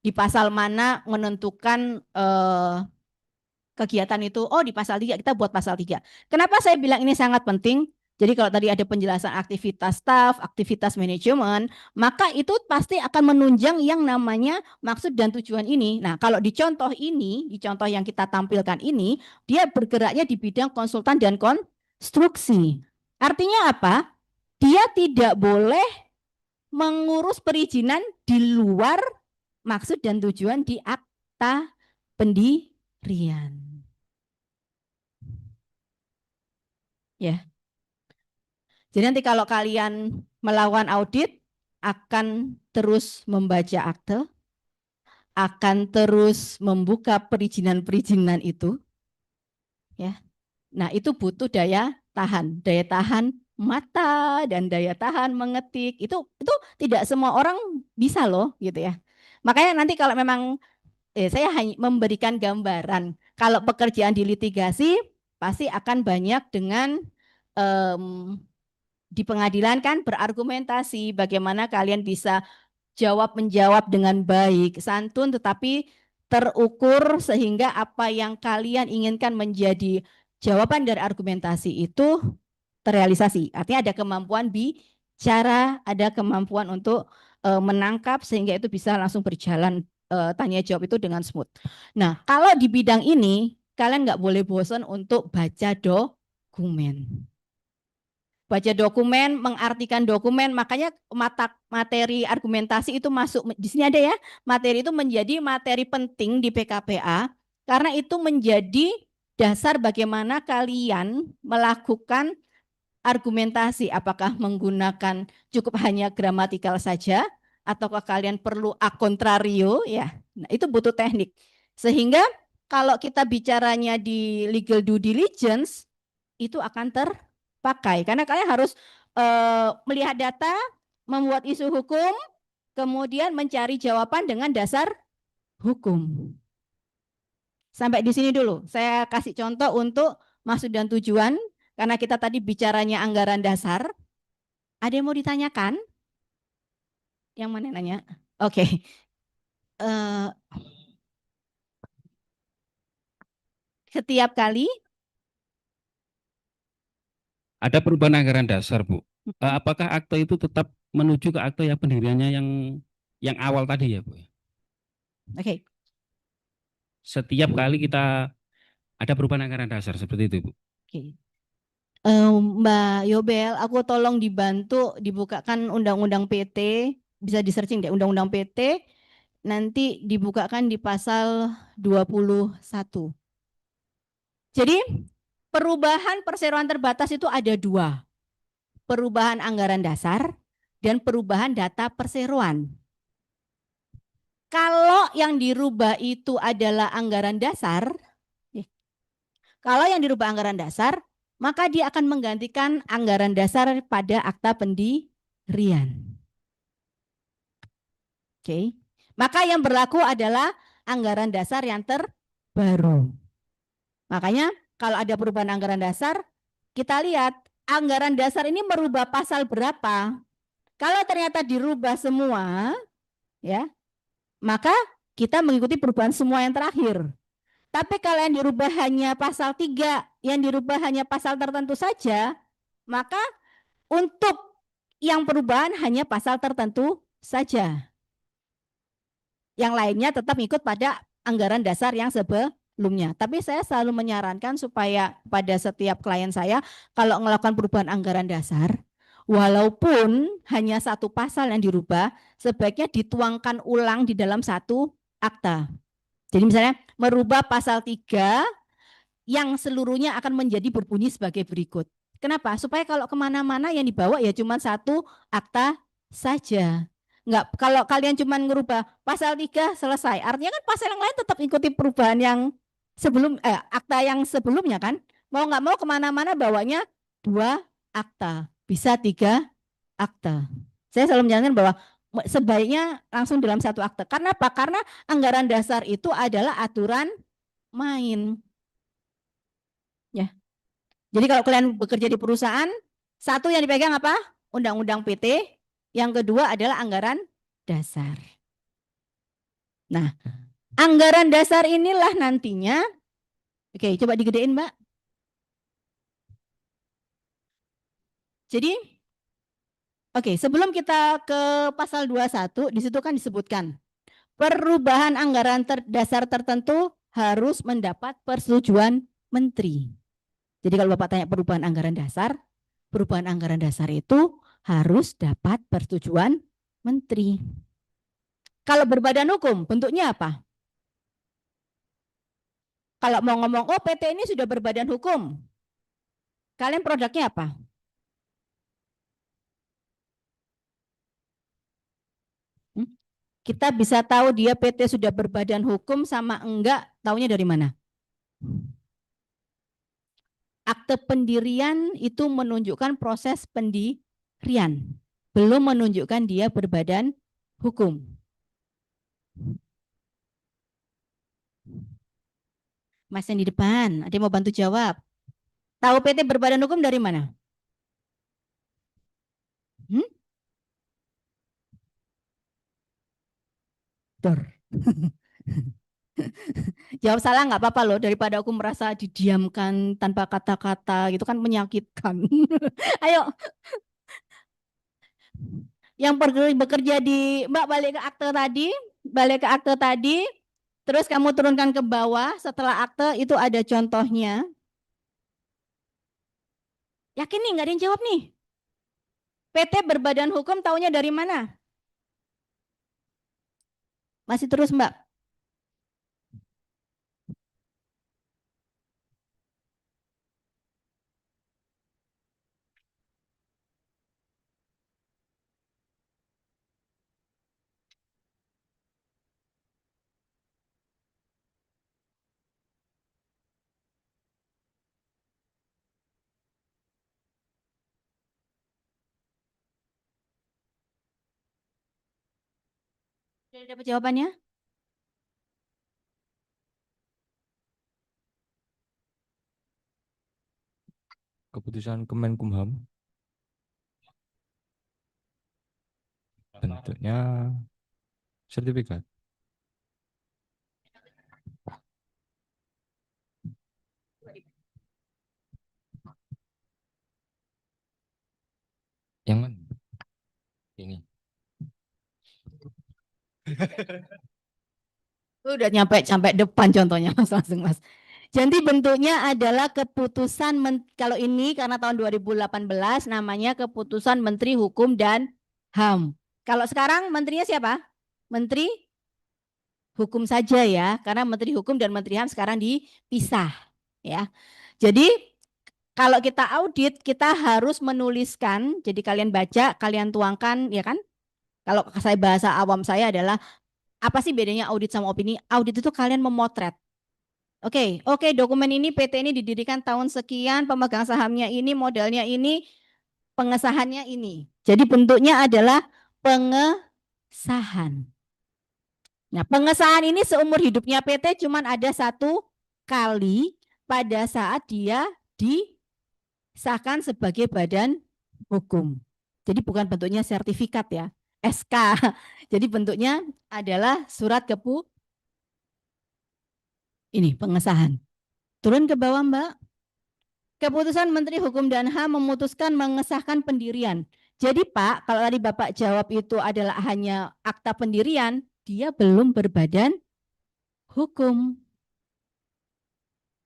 di pasal mana menentukan kegiatan itu. Oh, di pasal 3 kita buat pasal 3. Kenapa saya bilang ini sangat penting? Jadi kalau tadi ada penjelasan aktivitas staf, aktivitas manajemen, maka itu pasti akan menunjang yang namanya maksud dan tujuan ini. Nah, kalau di contoh ini, di contoh yang kita tampilkan ini, dia bergeraknya di bidang konsultan dan konstruksi. Artinya apa? Dia tidak boleh mengurus perizinan di luar maksud dan tujuan di akta pendirian. Ya. Jadi nanti kalau kalian melakukan audit akan terus membaca akte, akan terus membuka perizinan-perizinan itu. Ya. Nah, itu butuh daya tahan mata dan daya tahan mengetik. Itu tidak semua orang bisa loh, gitu ya. Makanya nanti kalau memang saya hanya memberikan gambaran. Kalau pekerjaan di litigasi pasti akan banyak dengan di pengadilan kan berargumentasi bagaimana kalian bisa menjawab dengan baik, santun tetapi terukur sehingga apa yang kalian inginkan menjadi jawaban dari argumentasi itu terrealisasi. Artinya ada kemampuan bicara, ada kemampuan untuk menangkap sehingga itu bisa langsung berjalan tanya jawab itu dengan smooth. Nah, kalau di bidang ini kalian nggak boleh bosan untuk baca dokumen. Baca dokumen, mengartikan dokumen, makanya materi argumentasi itu masuk, di sini ada ya, materi itu menjadi materi penting di PKPA, karena itu menjadi dasar bagaimana kalian melakukan argumentasi, apakah menggunakan cukup hanya gramatikal saja, ataukah kalian perlu a contrario, ya, nah, itu butuh teknik. Sehingga kalau kita bicaranya di legal due diligence, itu akan pakai. Karena kalian harus melihat data, membuat isu hukum, kemudian mencari jawaban dengan dasar hukum. Sampai di sini dulu. Saya kasih contoh untuk maksud dan tujuan. Karena kita tadi bicaranya anggaran dasar. Ada yang mau ditanyakan? Yang mana yang nanya? Oke. Setiap kali Ada perubahan anggaran dasar, Bu. Apakah akte itu tetap menuju ke akte yang pendiriannya yang awal tadi ya, Bu? Oke. Setiap kali kita ada perubahan anggaran dasar seperti itu, Bu. Oke. Mbak Yobel, aku tolong dibantu dibukakan Undang-Undang PT, bisa di-searching deh Undang-Undang PT, nanti dibukakan di pasal 21. Jadi perubahan perseroan terbatas itu ada dua, perubahan anggaran dasar dan perubahan data perseroan. Kalau yang dirubah itu adalah anggaran dasar, maka dia akan menggantikan anggaran dasar pada akta pendirian. Oke. Maka yang berlaku adalah anggaran dasar yang terbaru. Makanya kalau ada perubahan anggaran dasar, kita lihat anggaran dasar ini merubah pasal berapa. Kalau ternyata dirubah semua, ya, maka kita mengikuti perubahan semua yang terakhir. Tapi kalau yang dirubah hanya pasal 3, yang dirubah hanya pasal tertentu saja, maka untuk yang perubahan hanya pasal tertentu saja. Yang lainnya tetap ikut pada anggaran dasar yang sebelumnya. Tapi saya selalu menyarankan supaya pada setiap klien saya, kalau melakukan perubahan anggaran dasar, walaupun hanya satu pasal yang dirubah, sebaiknya dituangkan ulang di dalam satu akta. Jadi misalnya merubah pasal 3 yang seluruhnya akan menjadi berbunyi sebagai berikut. Kenapa? Supaya kalau kemana-mana yang dibawa ya cuma satu akta saja. Enggak, kalau kalian cuma merubah pasal 3 selesai. Artinya kan pasal yang lain tetap ikuti perubahan yang akta yang sebelumnya kan. Mau nggak mau kemana-mana bawanya 2 akta. Bisa 3 akta. Saya selalu menyarankan bahwa sebaiknya langsung dalam satu akte. Karena apa? Karena anggaran dasar itu adalah aturan main. Ya. Jadi kalau kalian bekerja di perusahaan, satu yang dipegang apa? Undang-undang PT. Yang kedua adalah anggaran dasar. Nah, anggaran dasar inilah nantinya, oke, coba digedein, Mbak. Jadi, oke, sebelum kita ke pasal 21, di situ kan disebutkan perubahan anggaran dasar tertentu harus mendapat persetujuan menteri. Jadi kalau Bapak tanya perubahan anggaran dasar itu harus dapat persetujuan menteri. Kalau berbadan hukum, bentuknya apa? Kalau mau ngomong, oh PT ini sudah berbadan hukum, kalian produknya apa? Kita bisa tahu dia PT sudah berbadan hukum sama enggak, taunya dari mana? Akte pendirian itu menunjukkan proses pendirian, belum menunjukkan dia berbadan hukum. Mas yang di depan, ada yang mau bantu jawab? Tahu PT berbadan hukum dari mana? Dor. Jawab salah nggak apa-apa loh, daripada aku merasa didiamkan tanpa kata-kata gitu kan menyakitkan. Ayo. Yang bekerja di Mbak balik ke akte tadi, terus kamu turunkan ke bawah, setelah akte itu ada contohnya. Yakin nih nggak ada yang jawab nih? PT berbadan hukum taunya dari mana? Masih terus Mbak? Sudah dapat jawabannya? Keputusan Kemenkumham bentuknya sertifikat. Yang mana? Ini. Udah nyampe sampai depan contohnya Mas langsung Mas. Jadi bentuknya adalah keputusan kalau ini karena tahun 2018 namanya keputusan Menteri Hukum dan HAM. Kalau sekarang menterinya siapa? Menteri Hukum saja ya, karena Menteri Hukum dan Menteri HAM sekarang dipisah ya. Jadi kalau kita audit kita harus menuliskan, jadi kalian baca, kalian tuangkan ya kan? Kalau saya bahasa awam saya adalah apa sih bedanya audit sama opini? Audit itu kalian memotret. Oke, dokumen ini PT ini didirikan tahun sekian, pemegang sahamnya ini, modalnya ini, pengesahannya ini. Jadi bentuknya adalah pengesahan. Nah, pengesahan ini seumur hidupnya PT cuma ada 1 kali pada saat dia disahkan sebagai badan hukum. Jadi bukan bentuknya sertifikat ya, SK. Jadi bentuknya adalah surat ini pengesahan. Turun ke bawah Mbak. Keputusan Menteri Hukum dan HAM memutuskan mengesahkan pendirian. Jadi Pak, kalau tadi Bapak jawab itu adalah hanya akta pendirian, dia belum berbadan hukum.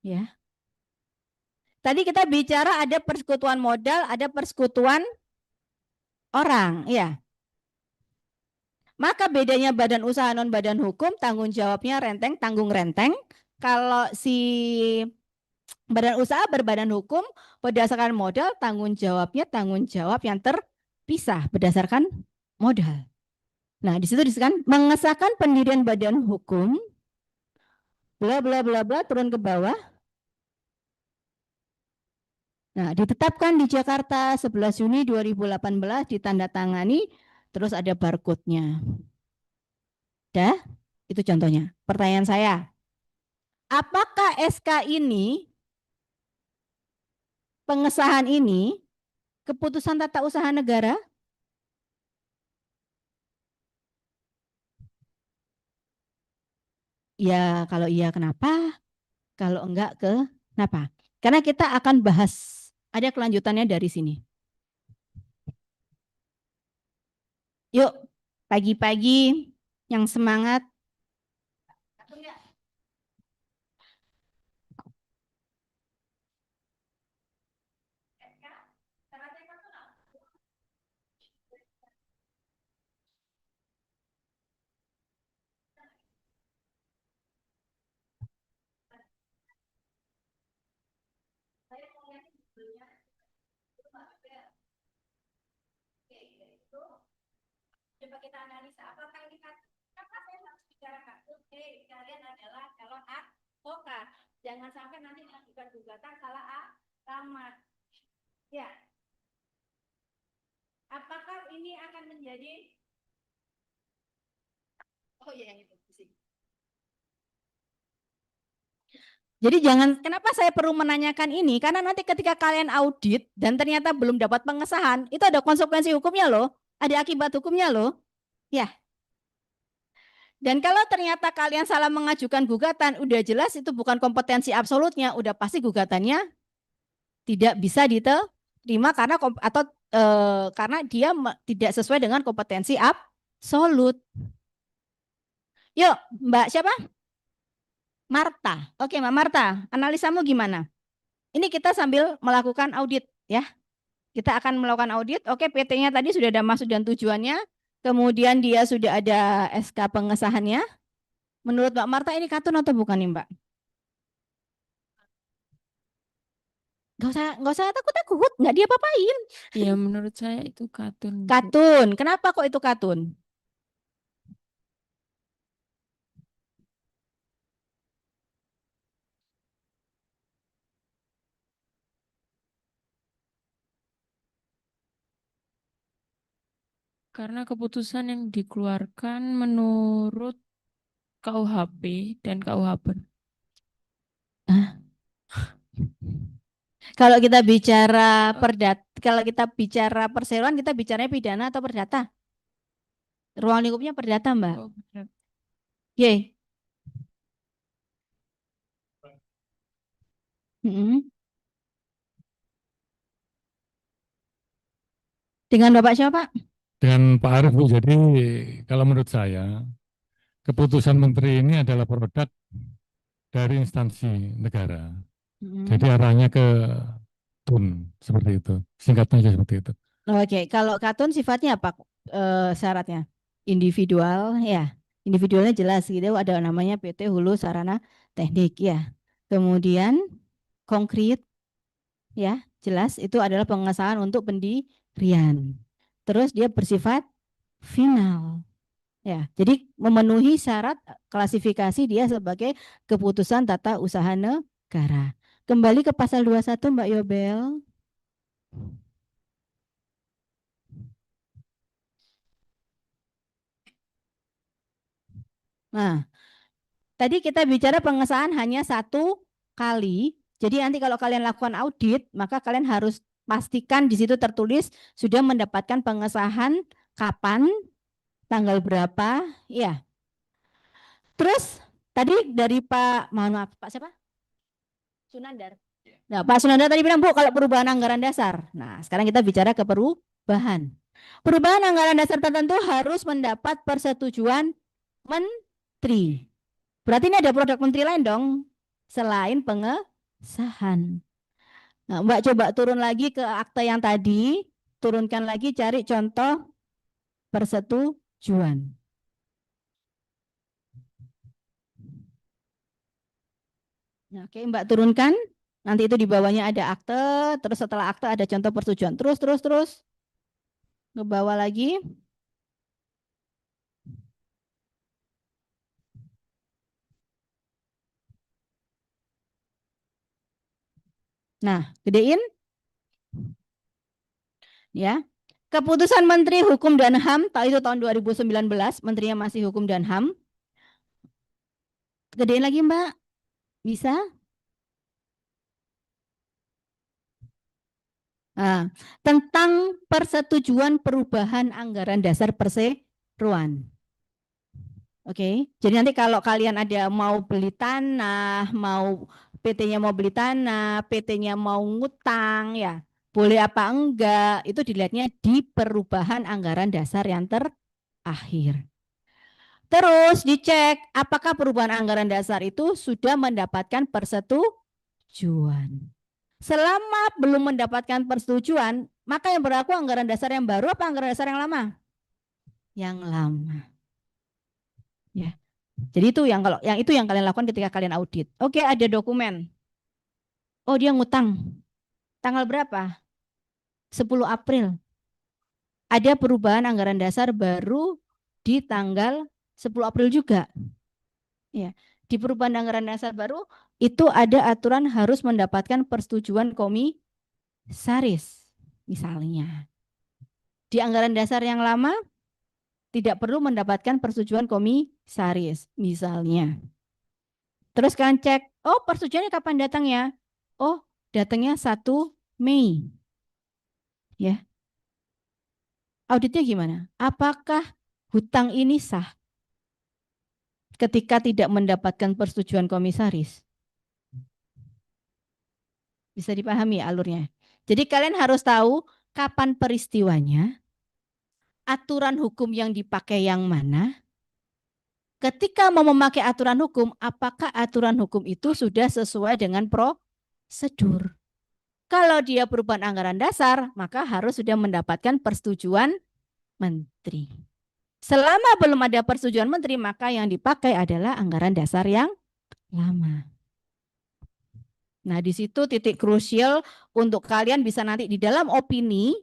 Ya. Tadi kita bicara ada persekutuan modal, ada persekutuan orang, ya. Maka bedanya badan usaha non badan hukum, tanggung jawabnya renteng, tanggung renteng. Kalau si badan usaha berbadan hukum berdasarkan modal, tanggung jawabnya tanggung jawab yang terpisah berdasarkan modal. Nah, di situ disebutkan mengesahkan pendirian badan hukum, bla bla bla bla, turun ke bawah. Nah, ditetapkan di Jakarta 11 Juni 2018, ditandatangani, terus ada barcode-nya. Dah, itu contohnya. Pertanyaan saya, apakah SK ini, pengesahan ini, keputusan tata usaha negara? Ya, kalau iya kenapa? Kalau enggak kenapa? Karena kita akan bahas, ada kelanjutannya dari sini. Yuk, pagi-pagi yang semangat. Coba kita analisa apakah ini kenapa saya harus bicara kartu? Kalian adalah calon advokat. Jangan sampai nanti mengajukan gugatan salah alamat. Ya. Apakah ini akan menjadi yang itu sih. Jadi jangan, kenapa saya perlu menanyakan ini? Karena nanti ketika kalian audit dan ternyata belum dapat pengesahan, itu ada konsekuensi hukumnya loh, ada akibat hukumnya loh. Ya. Dan kalau ternyata kalian salah mengajukan gugatan, udah jelas itu bukan kompetensi absolutnya, udah pasti gugatannya tidak bisa diterima karena karena dia tidak sesuai dengan kompetensi absolut. Yuk, Mbak siapa? Marta. Oke, Mbak Marta, analisamu gimana? Ini kita sambil melakukan audit ya. Kita akan melakukan audit. Oke, PT-nya tadi sudah ada maksud dan tujuannya. Kemudian dia sudah ada SK pengesahannya. Menurut Mbak Marta ini katun atau bukan nih, Mbak? Gak usah takut-takut, nggak dia apa-apain. Ya menurut saya itu katun. Katun. Kenapa kok itu katun? karena keputusan yang dikeluarkan menurut KUHP dan KUHP. Kalau kita bicara kalau kita bicara perseroan, kita bicaranya pidana atau perdata? Ruang lingkupnya perdata, Mbak. Oh, benar. Ye. Dengan Bapak siapa, Pak? Dengan Pak Arief, Bu. Jadi kalau menurut saya, keputusan menteri ini adalah produk dari instansi negara. Jadi arahnya ke TUN, seperti itu. Singkatnya aja seperti itu. Oke, kalau Katun sifatnya apa syaratnya? Individual, ya. Individualnya jelas gitu, ada namanya PT Hulu Sarana Teknik, ya. Kemudian konkret, ya, jelas itu adalah pengesahan untuk pendirian. Terus dia bersifat final. Ya, jadi memenuhi syarat klasifikasi dia sebagai keputusan tata usaha negara. Kembali ke pasal 21, Mbak Yobel. Nah, tadi kita bicara pengesahan hanya 1 kali. Jadi nanti kalau kalian lakukan audit, maka kalian harus pastikan di situ tertulis sudah mendapatkan pengesahan kapan, tanggal berapa, ya. Terus tadi dari Pak, mohon maaf, Pak siapa? Sunandar. Nah, Pak Sunandar tadi bilang, Bu, kalau perubahan anggaran dasar. Nah, sekarang kita bicara ke perubahan. Perubahan anggaran dasar tertentu harus mendapat persetujuan menteri. Berarti ini ada produk menteri lain dong, selain pengesahan. Nah, Mbak coba turun lagi ke akte yang tadi, turunkan lagi, cari contoh persetujuan. Nah, oke, Mbak turunkan. Nanti itu di bawahnya ada akte, terus setelah akte ada contoh persetujuan. Terus. Ke bawah lagi. Nah, gedein. Ya. Keputusan Menteri Hukum dan HAM, itu tahun 2019, menterinya masih Hukum dan HAM. Gedein lagi, Mbak. Bisa? Nah, tentang persetujuan perubahan anggaran dasar perseroan. Oke, jadi nanti kalau kalian ada mau beli tanah, mau PT-nya mau beli tanah, PT-nya mau ngutang, ya boleh apa enggak, itu dilihatnya di perubahan anggaran dasar yang terakhir. Terus dicek apakah perubahan anggaran dasar itu sudah mendapatkan persetujuan. Selama belum mendapatkan persetujuan, maka yang berlaku anggaran dasar yang baru apa anggaran dasar yang lama? Yang lama. Ya. Jadi itu yang kalian lakukan ketika kalian audit. Oke, ada dokumen. Oh, dia ngutang. Tanggal berapa? 10 April. Ada perubahan anggaran dasar baru di tanggal 10 April juga. Ya. Di perubahan anggaran dasar baru itu ada aturan harus mendapatkan persetujuan komisaris misalnya. Di anggaran dasar yang lama tidak perlu mendapatkan persetujuan komisaris misalnya. Terus kalian cek, oh persetujuannya kapan datangnya? Oh, datangnya 1 Mei. Ya. Auditnya gimana? Apakah hutang ini sah ketika tidak mendapatkan persetujuan komisaris? Bisa dipahami alurnya. Jadi kalian harus tahu kapan peristiwanya, aturan hukum yang dipakai yang mana. Ketika mau memakai aturan hukum, apakah aturan hukum itu sudah sesuai dengan prosedur? Kalau dia perubahan anggaran dasar, maka harus sudah mendapatkan persetujuan menteri. Selama belum ada persetujuan menteri, maka yang dipakai adalah anggaran dasar yang lama. Nah, di situ titik krusial untuk kalian bisa nanti di dalam opini.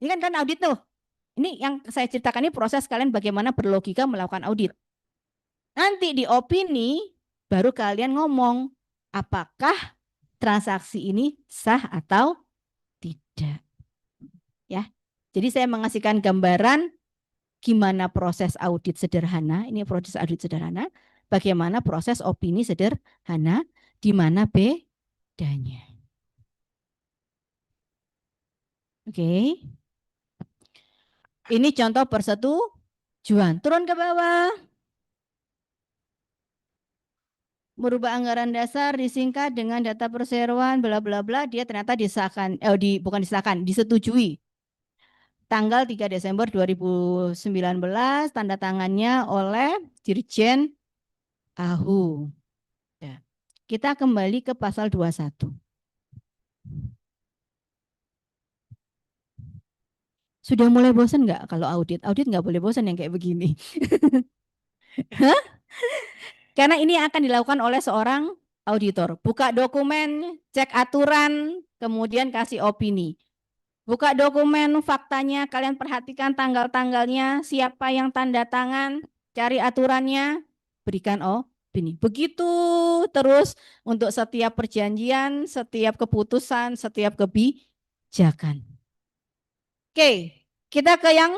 Ini kan audit tuh. Ini yang saya ceritakan ini proses kalian bagaimana berlogika melakukan audit. Nanti di opini baru kalian ngomong apakah transaksi ini sah atau tidak. Ya. Jadi saya mengasihkan gambaran gimana proses audit sederhana, ini proses audit sederhana, bagaimana proses opini sederhana, di mana bedanya. Oke. Ini contoh persetujuan. Turun ke bawah. Merubah anggaran dasar disingkat dengan data perseroan bla bla bla, dia ternyata disahkan bukan disahkan, disetujui. Tanggal 3 Desember 2019, tanda tangannya oleh Dirjen AHU. Ya. Kita kembali ke pasal 21. Sudah mulai bosan nggak kalau audit? Audit nggak boleh bosan yang kayak begini. Karena ini akan dilakukan oleh seorang auditor. Buka dokumen, cek aturan, kemudian kasih opini. Buka dokumen, faktanya, kalian perhatikan tanggal-tanggalnya, siapa yang tanda tangan, cari aturannya, berikan opini. Begitu terus untuk setiap perjanjian, setiap keputusan, setiap kebijakan. Oke, kita ke yang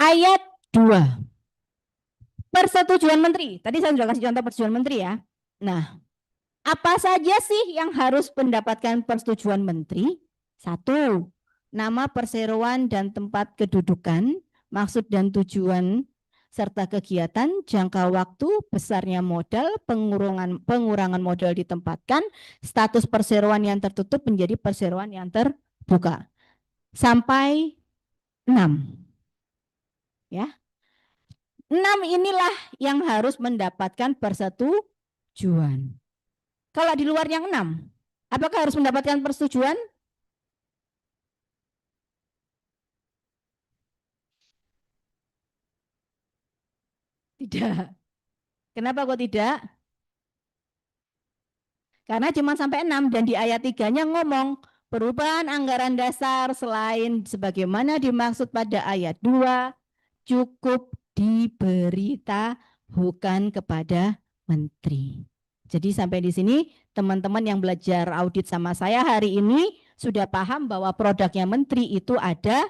ayat 2. Persetujuan menteri. Tadi saya sudah kasih contoh persetujuan menteri ya. Nah, apa saja sih yang harus mendapatkan persetujuan menteri? 1. Nama perseroan dan tempat kedudukan, maksud dan tujuan serta kegiatan, jangka waktu, besarnya modal, pengurangan modal ditempatkan, status perseroan yang tertutup menjadi perseroan yang terbuka. Sampai 6. Ya. 6 inilah yang harus mendapatkan persetujuan. Kalau di luar yang 6, apakah harus mendapatkan persetujuan? Tidak. Kenapa kok tidak? Karena cuma sampai 6 dan di ayat 3-nya ngomong perubahan anggaran dasar selain sebagaimana dimaksud pada ayat 2 cukup diberitahukan kepada menteri. Jadi sampai di sini teman-teman yang belajar audit sama saya hari ini sudah paham bahwa produknya menteri itu ada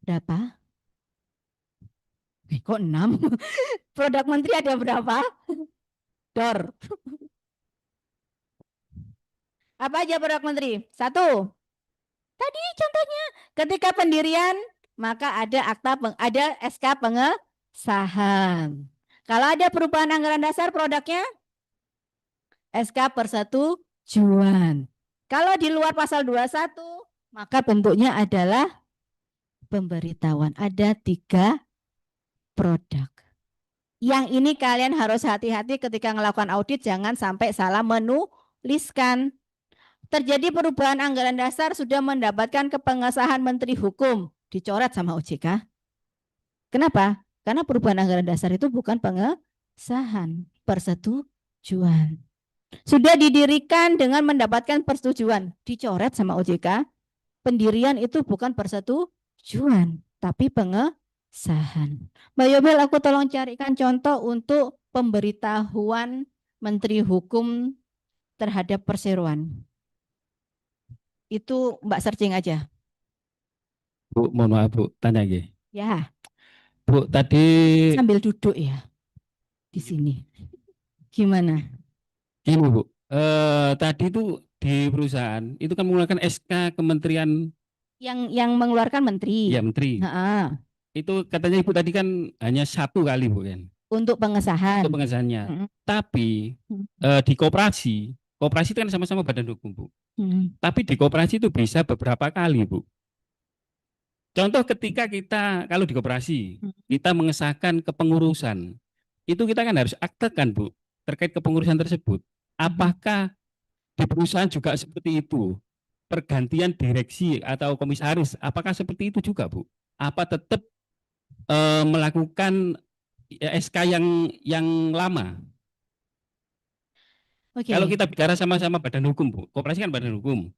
berapa? Kok 6? Produk menteri ada berapa? Dor. Apa aja produk menteri? 1. Tadi contohnya ketika pendirian maka ada ada SK pengesahan. Kalau ada perubahan anggaran dasar produknya SK persetujuan. Kalau di luar pasal 21 maka bentuknya adalah pemberitahuan. Ada 3 produk. Yang ini kalian harus hati-hati ketika melakukan audit, jangan sampai salah menuliskan. Terjadi perubahan anggaran dasar sudah mendapatkan kepengesahan Menteri Hukum, dicoret sama OJK. Kenapa? Karena perubahan anggaran dasar itu bukan pengesahan, persetujuan. Sudah didirikan dengan mendapatkan persetujuan, dicoret sama OJK. Pendirian itu bukan persetujuan, tapi pengesahan. Mbak Yobel, aku tolong carikan contoh untuk pemberitahuan Menteri Hukum terhadap perseroan. Itu Mbak searching aja. Bu, mohon maaf Bu, tanya lagi. Ya. Bu, tadi Sambil duduk ya di sini. Gimana? ini Bu, tadi itu di perusahaan itu kan menggunakan SK Kementerian yang mengeluarkan menteri. Ya, menteri. Itu katanya Ibu tadi kan hanya 1 kali Bu kan. Untuk pengesahan. Untuk pengesahannya. Tapi di koperasi itu kan sama-sama badan hukum Bu. Tapi di koperasi itu bisa beberapa kali Bu. Contoh ketika kita kalau di koperasi kita mengesahkan kepengurusan, itu kita kan harus aktekan Bu terkait kepengurusan tersebut. Apakah di perusahaan juga seperti itu? Pergantian direksi atau komisaris, apakah seperti itu juga Bu? Apa tetap melakukan SK yang lama? Kalau kita bicara sama-sama badan hukum Bu, koperasi kan badan hukum,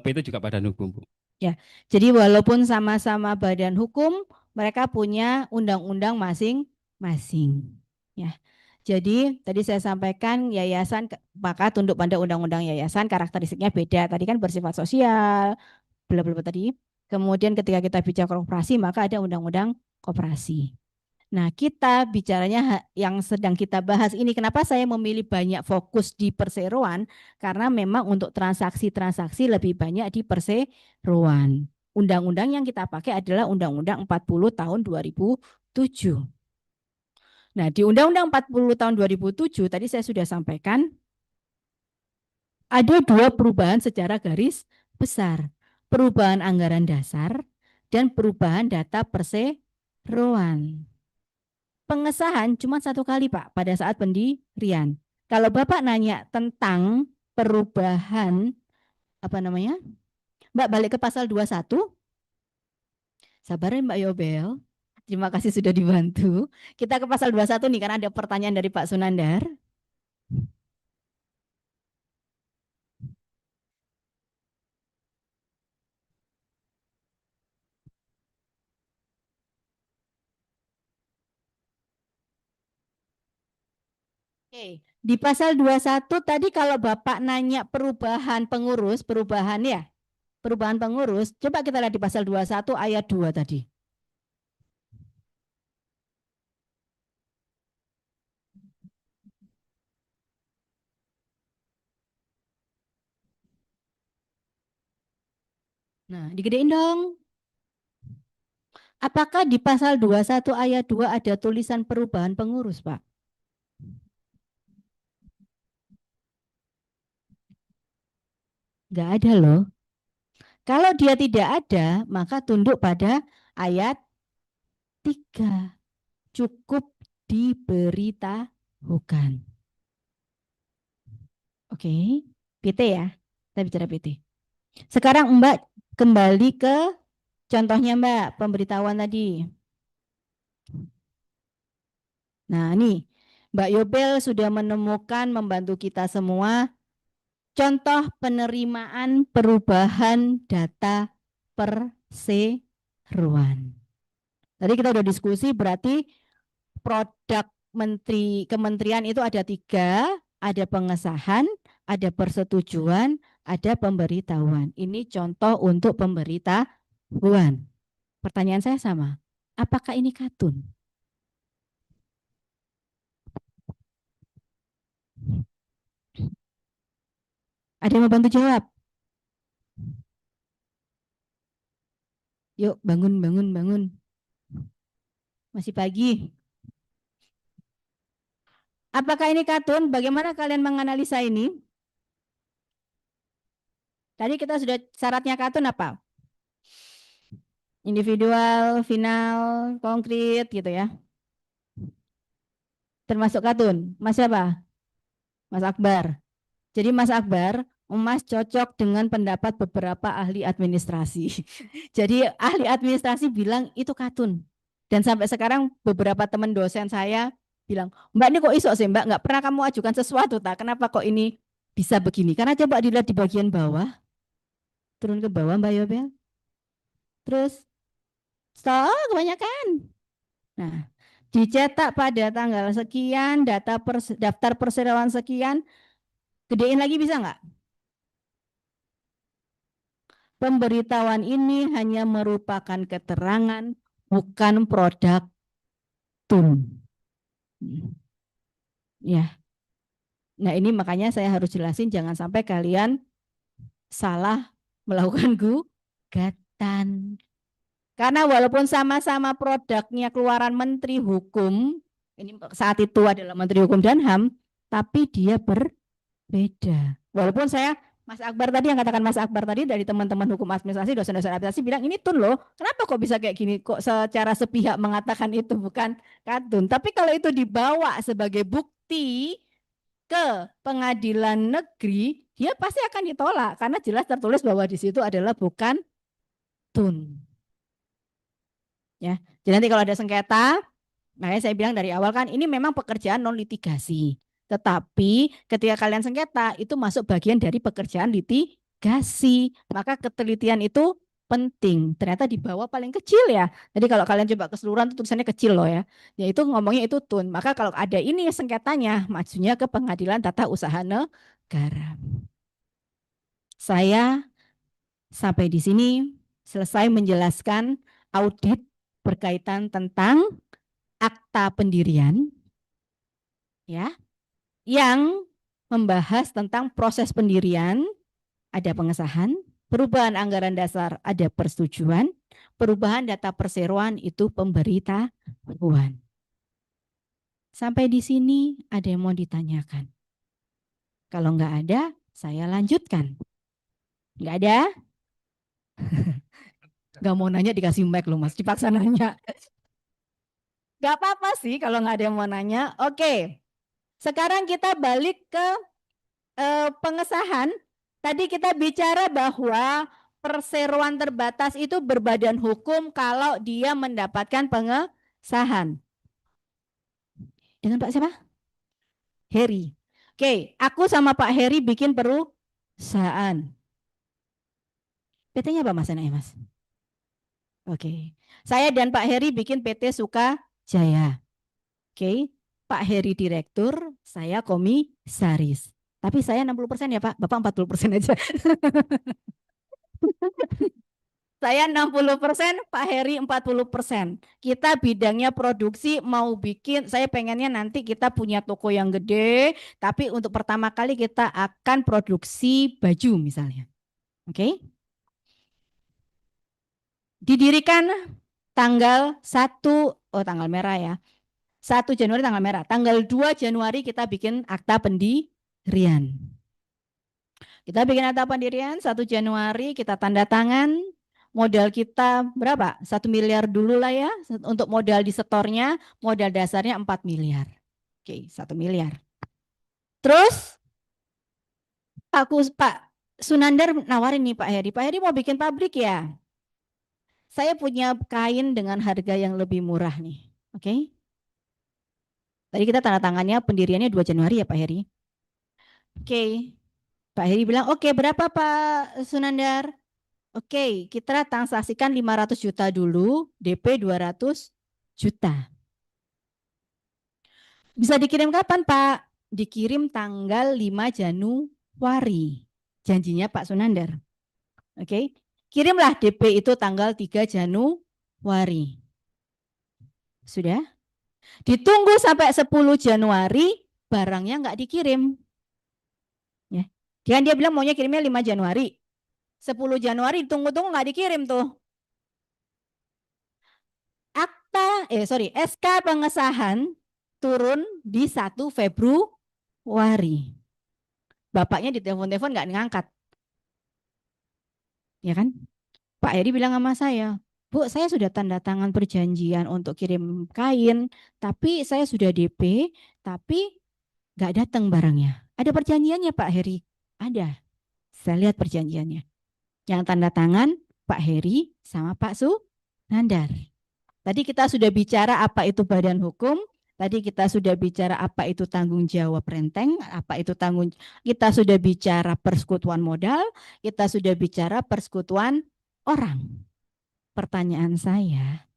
PT juga badan hukum Bu. Ya, jadi walaupun sama-sama badan hukum, mereka punya undang-undang masing-masing. Ya, jadi tadi saya sampaikan yayasan maka tunduk pada undang-undang yayasan, karakteristiknya beda. Tadi kan bersifat sosial, bla bla bla tadi. Kemudian ketika kita bicara koperasi, maka ada undang-undang koperasi. Nah, kita bicaranya yang sedang kita bahas ini. Kenapa saya memilih banyak fokus di perseroan? Karena memang untuk transaksi-transaksi lebih banyak di perseroan. Undang-undang yang kita pakai adalah Undang-Undang 40 tahun 2007. Nah, di Undang-Undang 40 tahun 2007 tadi saya sudah sampaikan ada dua perubahan secara garis besar. Perubahan anggaran dasar dan perubahan data perseroan. Pengesahan cuma 1 kali, Pak, pada saat pendirian. Kalau Bapak nanya tentang perubahan, apa namanya? Mbak balik ke pasal 21. Sabarin Mbak Yobel. Terima kasih sudah dibantu. Kita ke pasal 21 nih, karena ada pertanyaan dari Pak Sunandar. Oke, di pasal 21 tadi kalau Bapak nanya perubahan pengurus, perubahan pengurus, coba kita lihat di pasal 21 ayat 2 tadi. Nah, digedein dong. Apakah di pasal 21 ayat 2 ada tulisan perubahan pengurus, Pak? Enggak ada loh. Kalau dia tidak ada, maka tunduk pada ayat 3. Cukup diberitahukan. Oke, PT ya. Kita bicara PT. Sekarang Mbak kembali ke contohnya Mbak, pemberitahuan tadi. Nah nih, Mbak Yobel sudah menemukan membantu kita semua contoh penerimaan perubahan data perseroan. Tadi kita udah diskusi berarti produk kementerian itu ada 3, ada pengesahan, ada persetujuan, ada pemberitahuan. Ini contoh untuk pemberitahuan. Pertanyaan saya sama, apakah ini katun? Ada yang mau bantu jawab? Yuk, bangun. Masih pagi. Apakah ini katun? Bagaimana kalian menganalisa ini? Tadi kita sudah syaratnya katun apa? Individual, final, konkret gitu ya. Termasuk katun. Mas siapa? Mas Akbar. Jadi Mas Akbar, Mas cocok dengan pendapat beberapa ahli administrasi. Jadi ahli administrasi bilang itu katun. Dan sampai sekarang beberapa teman dosen saya bilang, Mbak ini kok iso sih Mbak, nggak pernah kamu ajukan sesuatu tak? Kenapa kok ini bisa begini? Karena coba dilihat di bagian bawah, turun ke bawah Mbak Yobel. Terus, kebanyakan. Nah, dicetak pada tanggal sekian, daftar perseroan sekian, gedein lagi bisa nggak? Pemberitahuan ini hanya merupakan keterangan, bukan produk tun. Ya. Nah ini makanya saya harus jelasin jangan sampai kalian salah melakukan gugatan. Karena walaupun sama-sama produknya keluaran Menteri Hukum, ini saat itu adalah Menteri Hukum dan HAM, tapi dia berbeda. Walaupun Mas Akbar tadi yang katakan Mas Akbar tadi dari teman-teman hukum administrasi, dosen-dosen administrasi bilang ini tun loh. Kenapa kok bisa kayak gini? Kok secara sepihak mengatakan itu bukan katun? Tapi kalau itu dibawa sebagai bukti ke pengadilan negeri, dia pasti akan ditolak karena jelas tertulis bahwa di situ adalah bukan tun. Ya, jadi nanti kalau ada sengketa, makanya saya bilang dari awal kan ini memang pekerjaan non litigasi. Tetapi ketika kalian sengketa itu masuk bagian dari pekerjaan litigasi. Maka ketelitian itu penting. Ternyata di bawah paling kecil ya. Jadi kalau kalian coba keseluruhan itu tulisannya kecil loh ya. Yaitu ngomongnya itu tun. Maka kalau ada ini sengketanya majunya ke pengadilan tata usaha negara. Saya sampai di sini. selesai menjelaskan audit berkaitan tentang akta pendirian, ya, yang membahas tentang proses pendirian, ada pengesahan, perubahan anggaran dasar ada persetujuan, perubahan data perseroan itu pemberitahuan. Sampai di sini ada yang mau ditanyakan? Kalau nggak ada, saya lanjutkan. Nggak ada? Nggak mau nanya dikasih mic loh Mas, dipaksa nanya. Nggak apa-apa sih kalau nggak ada yang mau nanya. Oke, sekarang kita balik ke pengesahan. Tadi kita bicara bahwa perseroan terbatas itu berbadan hukum kalau dia mendapatkan pengesahan. Dengan Pak siapa? Heri. Oke, aku sama Pak Heri bikin perusahaan. PT-nya apa Mas enaknya Mas? Oke. Saya dan Pak Heri bikin PT Sukajaya. Oke. Pak Heri direktur, saya komisaris. Tapi saya 60% ya Pak, Bapak 40% aja. Saya 60%, Pak Heri 40%. Kita bidangnya produksi, mau bikin, saya pengennya nanti kita punya toko yang gede, tapi untuk pertama kali kita akan produksi baju misalnya. Oke. Didirikan tanggal 1, tanggal merah ya. 1 Januari tanggal merah. Tanggal 2 Januari kita bikin akta pendirian. Kita bikin akta pendirian 1 Januari, kita tanda tangan. Modal kita berapa? 1 miliar dulu lah ya. Untuk modal di setornya, modal dasarnya 4 miliar. Oke, 1 miliar. Terus Pak Sunandar nawarin nih Pak Heri. Pak Heri mau bikin pabrik ya? Saya punya kain dengan harga yang lebih murah nih. Oke. Tadi kita tanda tangannya pendiriannya 2 Januari ya Pak Heri. Oke. Pak Heri bilang, oke berapa Pak Sunandar? Oke, kita transaksikan 500 juta dulu, DP 200 juta. Bisa dikirim kapan Pak? Dikirim tanggal 5 Januari. Janjinya Pak Sunandar. Oke. Kirimlah DP itu tanggal 3 Januari. Sudah? Ditunggu sampai 10 Januari, barangnya nggak dikirim. Ya. Dia bilang maunya kirimnya 5 Januari. 10 Januari tunggu-tunggu nggak dikirim tuh. SK pengesahan turun di 1 Februari. Bapaknya ditelepon-telepon nggak ngangkat. Ya kan? Pak Heri bilang sama saya, Bu, saya sudah tanda tangan perjanjian untuk kirim kain, tapi saya sudah DP, tapi nggak datang barangnya. Ada perjanjiannya Pak Heri? Ada. Saya lihat perjanjiannya. Yang tanda tangan Pak Heri sama Pak Sunandar. Tadi kita sudah bicara apa itu badan hukum, tadi kita sudah bicara apa itu tanggung jawab renteng, kita sudah bicara persekutuan modal, kita sudah bicara persekutuan orang. Pertanyaan saya,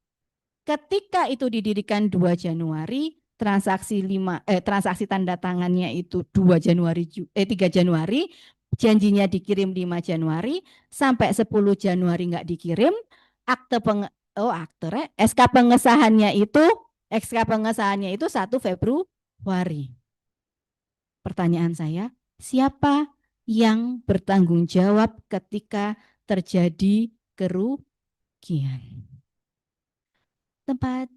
ketika itu didirikan 2 Januari, transaksi tanda tangannya itu 3 Januari, janjinya dikirim 5 Januari, sampai 10 Januari nggak dikirim, SK pengesahannya itu 1 Februari. Pertanyaan saya, siapa yang bertanggung jawab ketika terjadi kerugian? Tempat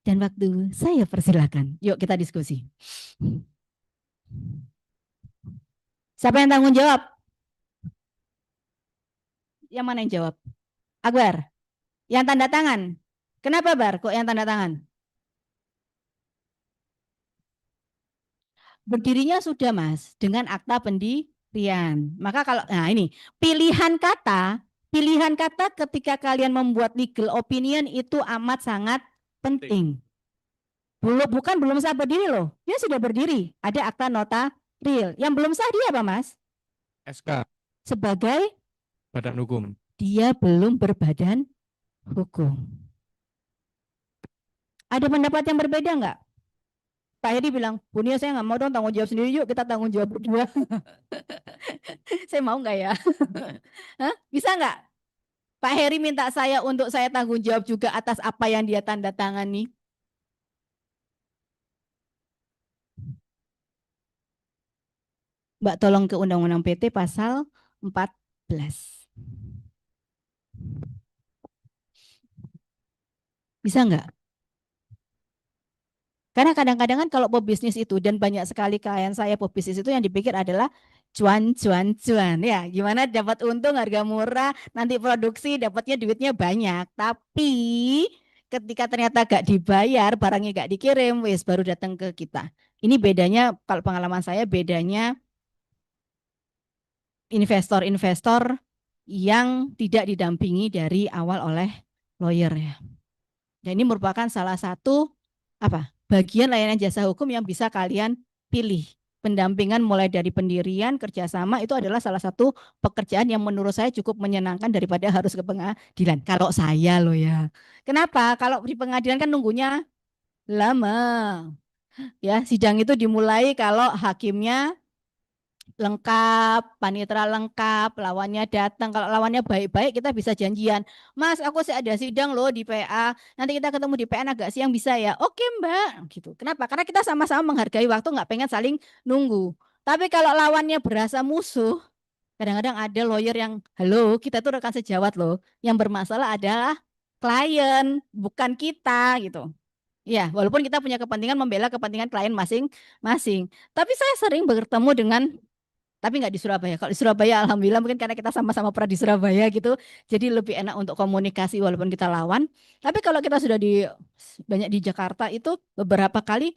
dan waktu saya persilakan. Yuk kita diskusi. Siapa yang tanggung jawab? Yang mana yang jawab? Akbar. Yang tanda tangan. Kenapa Bar? Kok yang tanda tangan? Berdirinya sudah Mas, dengan akta pendirian. Maka kalau, nah ini, pilihan kata ketika kalian membuat legal opinion itu amat sangat penting. Belum sah berdiri loh. Dia sudah berdiri. Ada akta notaril. Yang belum sah dia apa Mas? SK. Sebagai? Badan hukum. Dia belum berbadan hukum. Ada pendapat yang berbeda enggak? Pak Hedi bilang, Bunia saya nggak mau dong tanggung jawab sendiri, yuk kita tanggung jawab berdua. Saya mau nggak ya? Hah? Bisa nggak? Pak Heri minta saya untuk saya tanggung jawab juga atas apa yang dia tanda tangani. Mbak tolong ke Undang-Undang PT pasal 14. Bisa nggak? Karena kadang-kadang kan kalau pebisnis itu, dan banyak sekali klien saya pebisnis itu yang dipikir adalah cuan. Ya, gimana dapat untung harga murah, nanti produksi dapatnya duitnya banyak. Tapi ketika ternyata gak dibayar, barangnya gak dikirim, wes baru datang ke kita. Ini bedanya, kalau pengalaman saya bedanya investor-investor yang tidak didampingi dari awal oleh lawyer ya. Dan ini merupakan salah satu bagian layanan jasa hukum yang bisa kalian pilih. Pendampingan mulai dari pendirian, kerjasama itu adalah salah satu pekerjaan yang menurut saya cukup menyenangkan daripada harus ke pengadilan. Kalau saya loh ya. Kenapa? Kalau di pengadilan kan nunggunya lama. Ya, sidang itu dimulai kalau hakimnya lengkap, panitera lengkap, lawannya datang. Kalau lawannya baik-baik kita bisa janjian. Mas, aku ada sidang loh di PA. Nanti kita ketemu di PN agak siang bisa ya? Oke Mbak. Gitu. Kenapa? Karena kita sama-sama menghargai waktu, nggak pengen saling nunggu. Tapi kalau lawannya berasa musuh, kadang-kadang ada lawyer yang, halo kita tuh rekan sejawat loh. Yang bermasalah adalah klien, bukan kita gitu. Ya, walaupun kita punya kepentingan membela kepentingan klien masing-masing. Tapi saya sering bertemu dengan, tapi nggak di Surabaya. Kalau di Surabaya alhamdulillah mungkin karena kita sama-sama pernah di Surabaya gitu, jadi lebih enak untuk komunikasi walaupun kita lawan. Tapi kalau kita sudah banyak di Jakarta itu beberapa kali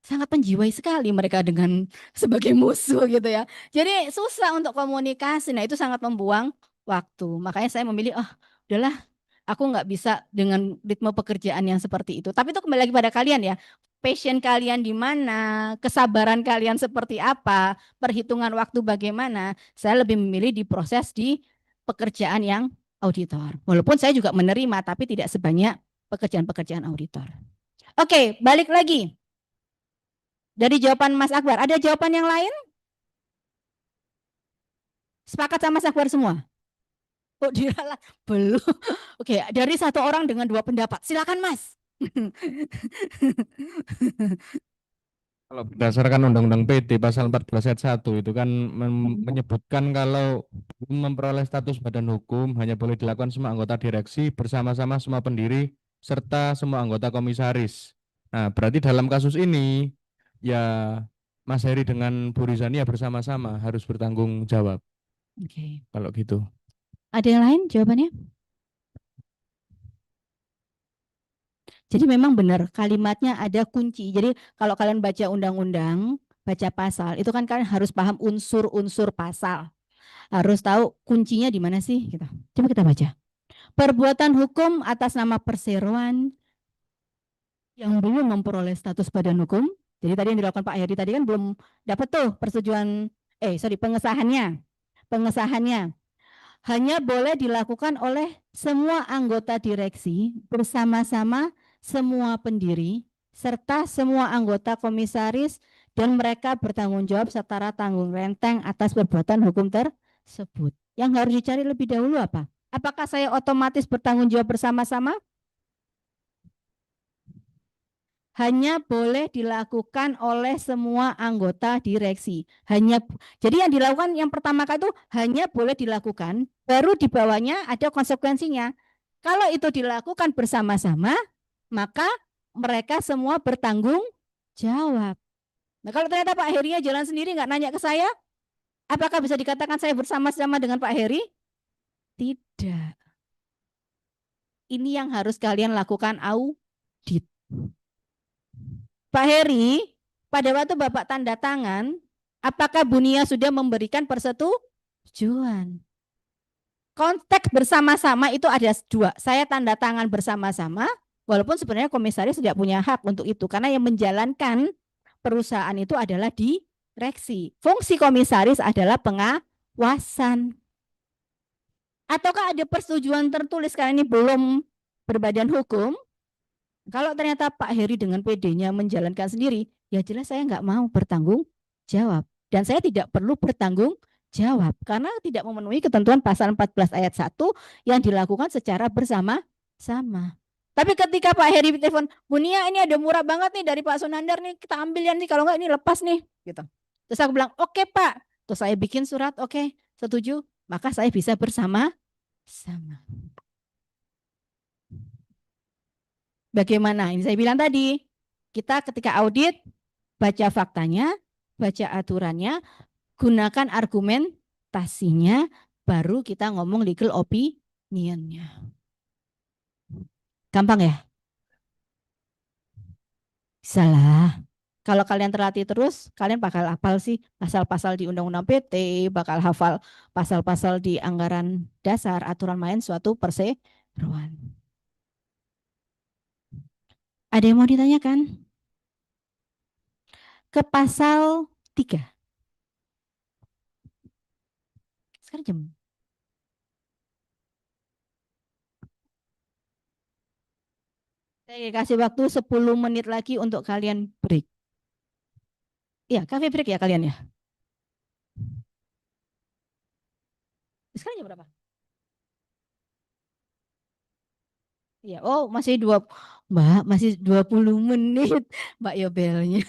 sangat menjiwai sekali mereka dengan sebagai musuh gitu ya. Jadi susah untuk komunikasi. Nah, itu sangat membuang waktu. Makanya saya memilih udahlah, aku nggak bisa dengan ritme pekerjaan yang seperti itu. Tapi itu kembali lagi pada kalian ya. Passion kalian di mana, kesabaran kalian seperti apa, perhitungan waktu bagaimana. Saya lebih memilih di proses di pekerjaan yang auditor. Walaupun saya juga menerima, tapi tidak sebanyak pekerjaan-pekerjaan auditor. Oke, balik lagi. Dari jawaban Mas Akbar, ada jawaban yang lain? Sepakat sama Mas Akbar semua? Oh, diralat. Belum. Oke, dari satu orang dengan dua pendapat. Silakan Mas. Kalau berdasarkan Undang-Undang PT pasal 14 ayat 1 itu kan menyebutkan kalau memperoleh status badan hukum hanya boleh dilakukan semua anggota direksi bersama-sama semua pendiri serta semua anggota komisaris. Nah, berarti dalam kasus ini ya Mas Heri dengan Bu Rizania bersama-sama harus bertanggung jawab. Oke. Kalau gitu. Ada yang lain jawabannya? Jadi memang benar kalimatnya ada kunci. Jadi kalau kalian baca undang-undang, baca pasal, itu kan kalian harus paham unsur-unsur pasal. Harus tahu kuncinya di mana sih gitu. Coba kita baca. Perbuatan hukum atas nama perseroan yang belum memperoleh status badan hukum. Jadi tadi yang dilakukan Pak Heri tadi kan belum dapat tuh persetujuan pengesahannya. Pengesahannya hanya boleh dilakukan oleh semua anggota direksi bersama-sama semua pendiri serta semua anggota komisaris dan mereka bertanggung jawab secara tanggung renteng atas perbuatan hukum tersebut. Yang harus dicari lebih dahulu apa? Apakah saya otomatis bertanggung jawab bersama-sama? Hanya boleh dilakukan oleh semua anggota direksi. Jadi yang dilakukan yang pertama kali itu hanya boleh dilakukan, baru di bawahnya ada konsekuensinya. Kalau itu dilakukan bersama-sama, maka mereka semua bertanggung jawab. Nah, kalau ternyata Pak Heri jalan sendiri nggak nanya ke saya, apakah bisa dikatakan saya bersama-sama dengan Pak Heri? Tidak. Ini yang harus kalian lakukan audit. Pak Heri, pada waktu Bapak tanda tangan, apakah Bunia sudah memberikan persetujuan? Konteks bersama-sama itu ada dua. Saya tanda tangan bersama-sama, walaupun sebenarnya komisaris tidak punya hak untuk itu, karena yang menjalankan perusahaan itu adalah direksi. Fungsi komisaris adalah pengawasan. Ataukah ada persetujuan tertulis karena ini belum berbadan hukum? Kalau ternyata Pak Heri dengan PD-nya menjalankan sendiri, ya jelas saya nggak mau bertanggung jawab. Dan saya tidak perlu bertanggung jawab karena tidak memenuhi ketentuan pasal 14 ayat 1 yang dilakukan secara bersama-sama. Tapi ketika Pak Heri telepon, Bu Nia ini ada murah banget nih dari Pak Sunandar nih, kita ambil ya nih, kalau enggak ini lepas nih, gitu. Terus aku bilang, oke Pak. Terus saya bikin surat, oke, setuju, maka saya bisa bersama-sama. Bagaimana? Ini saya bilang tadi, kita ketika audit, baca faktanya, baca aturannya, gunakan argumentasinya, baru kita ngomong legal opinion-nya. Gampang ya? Salah. Kalau kalian terlatih terus, kalian bakal hafal sih pasal-pasal di Undang-Undang PT, bakal hafal pasal-pasal di anggaran dasar, aturan main suatu perseroan. Ada yang mau ditanyakan? Ke pasal 3. Sekarang jam. Saya kasih waktu 10 menit lagi untuk kalian break. Iya, cafe break ya kalian ya. Sekarang jam berapa? Iya, oh masih Mbak, masih 20 menit Mbak Yobelnya.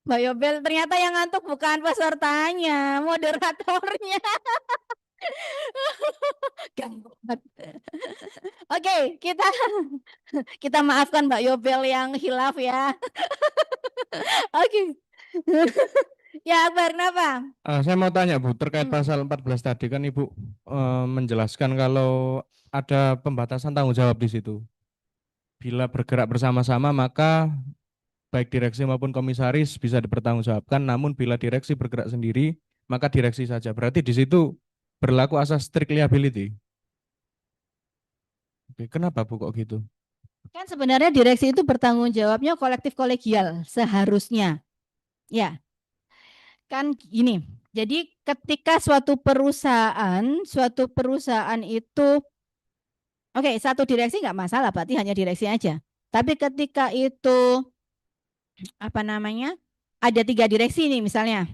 Mbak Yobel ternyata yang ngantuk bukan pesertanya, moderatornya. Gangguan. Oke, kita maafkan Mbak Yobel yang hilaf ya. Oke. Ya, Akbar, kenapa? Saya mau tanya Bu, terkait pasal 14 tadi kan Ibu menjelaskan kalau ada pembatasan tanggung jawab di situ. Bila bergerak bersama-sama maka baik direksi maupun komisaris bisa dipertanggungjawabkan, namun bila direksi bergerak sendiri maka direksi saja. Berarti di situ berlaku asas strict liability. Oke, kenapa Bu kok gitu? Kan sebenarnya direksi itu bertanggung jawabnya kolektif kolegial seharusnya. Ya. Kan gini. Jadi ketika suatu perusahaan itu oke, satu direksi nggak masalah, berarti hanya direksi aja. Tapi ketika itu ada 3 direksi nih misalnya,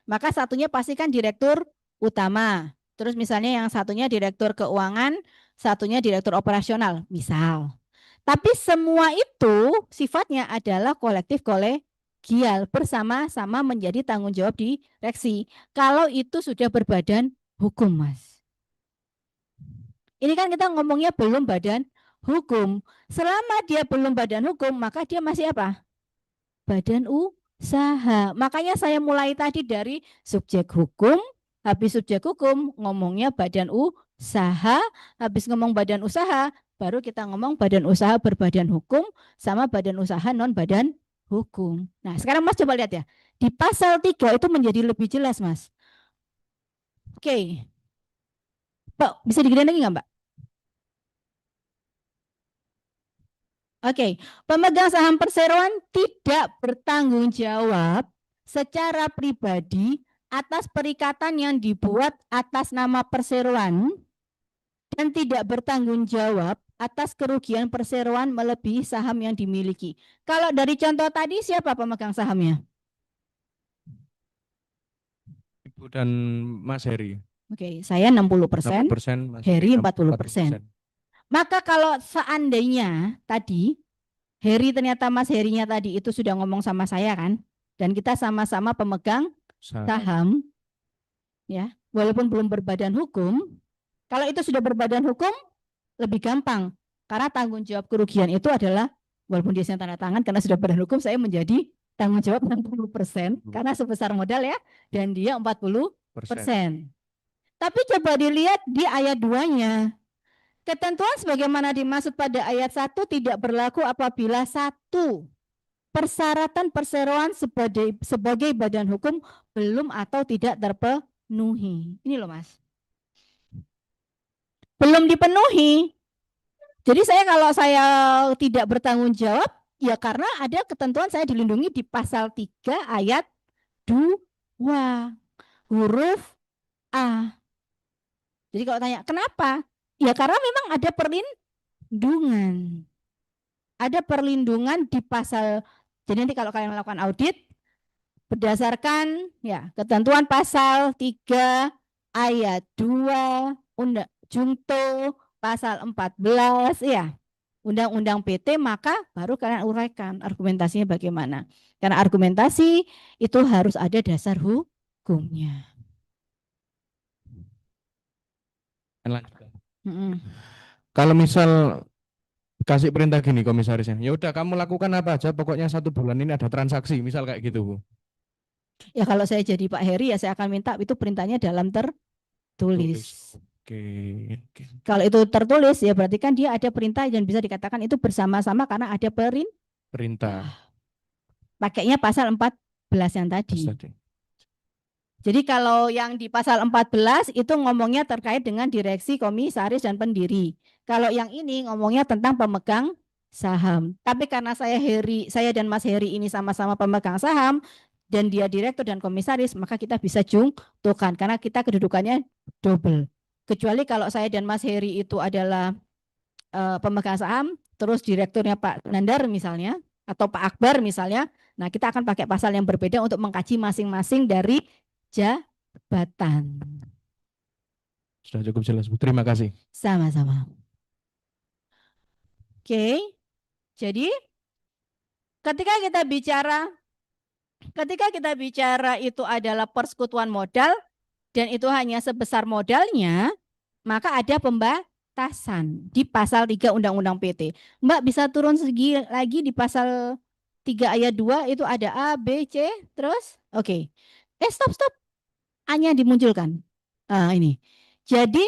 maka satunya pasti kan direktur utama. Terus misalnya yang satunya direktur keuangan, satunya direktur operasional, misal. Tapi semua itu sifatnya adalah kolektif kolegial, bersama-sama menjadi tanggung jawab direksi. Kalau itu sudah berbadan hukum, Mas. Ini kan kita ngomongnya belum badan hukum. Selama dia belum badan hukum, maka dia masih apa? Badan usaha. Makanya saya mulai tadi dari subjek hukum, habis subjek hukum ngomongnya badan usaha, habis ngomong badan usaha, baru kita ngomong badan usaha berbadan hukum sama badan usaha non badan hukum. Nah, sekarang Mas coba lihat ya. Di pasal 3 itu menjadi lebih jelas, Mas. Oke. Pak, bisa digedein lagi nggak, Mbak? Oke, pemegang saham perseroan tidak bertanggung jawab secara pribadi atas perikatan yang dibuat atas nama perseroan dan tidak bertanggung jawab atas kerugian perseroan melebihi saham yang dimiliki. Kalau dari contoh tadi siapa pemegang sahamnya? Ibu dan Mas Heri. Oke, saya 60%, Heri 40%. Maka kalau seandainya tadi Heri ternyata Mas Herinya tadi itu sudah ngomong sama saya kan, dan kita sama-sama pemegang saham, ya, walaupun belum berbadan hukum, kalau itu sudah berbadan hukum lebih gampang karena tanggung jawab kerugian itu adalah walaupun dia tanda tangan karena sudah berbadan hukum, saya menjadi tanggung jawab 60% karena sebesar modal ya, dan dia 40%. Tapi coba dilihat di ayat 2-nya. Ketentuan sebagaimana dimaksud pada ayat 1 tidak berlaku apabila 1. Persyaratan perseroan sebagai badan hukum belum atau tidak terpenuhi. Ini loh Mas. Belum dipenuhi. Jadi kalau saya tidak bertanggung jawab, ya karena ada ketentuan saya dilindungi di pasal 3 ayat 2 huruf A. Jadi kalau tanya, kenapa? Ya karena memang ada perlindungan. Ada perlindungan di pasal, jadi nanti kalau kalian melakukan audit, berdasarkan ya ketentuan pasal 3 ayat 2 Undang Junto pasal 14 ya Undang-Undang PT, maka baru kalian uraikan argumentasinya bagaimana. Karena argumentasi itu harus ada dasar hukumnya. Kalau misal kasih perintah gini komisarisnya, ya udah kamu lakukan apa aja, pokoknya 1 bulan ini ada transaksi, misal kayak gitu Bu. Ya kalau saya jadi Pak Heri ya saya akan minta itu perintahnya dalam tertulis. Oke. Kalau itu tertulis ya berarti kan dia ada perintah dan bisa dikatakan itu bersama-sama karena ada Perintah. Pakainya pasal 14 yang tadi. Jadi kalau yang di pasal 14 itu ngomongnya terkait dengan direksi, komisaris, dan pendiri. Kalau yang ini ngomongnya tentang pemegang saham. Tapi karena saya dan Mas Heri ini sama-sama pemegang saham, dan dia direktur dan komisaris, maka kita bisa jungtukan karena kita kedudukannya double. Kecuali kalau saya dan Mas Heri itu adalah pemegang saham, terus direkturnya Pak Nandar misalnya, atau Pak Akbar misalnya, nah kita akan pakai pasal yang berbeda untuk mengkaji masing-masing dari jabatan. Sudah cukup jelas Bu, terima kasih. Sama-sama. Oke, jadi ketika kita bicara itu adalah persekutuan modal dan itu hanya sebesar modalnya, maka ada pembatasan di pasal 3 Undang-Undang PT. Mbak bisa turun segi lagi di pasal 3 ayat 2 itu ada A, B, C, terus? Oke. Stop. A-nya dimunculkan. Ini. Jadi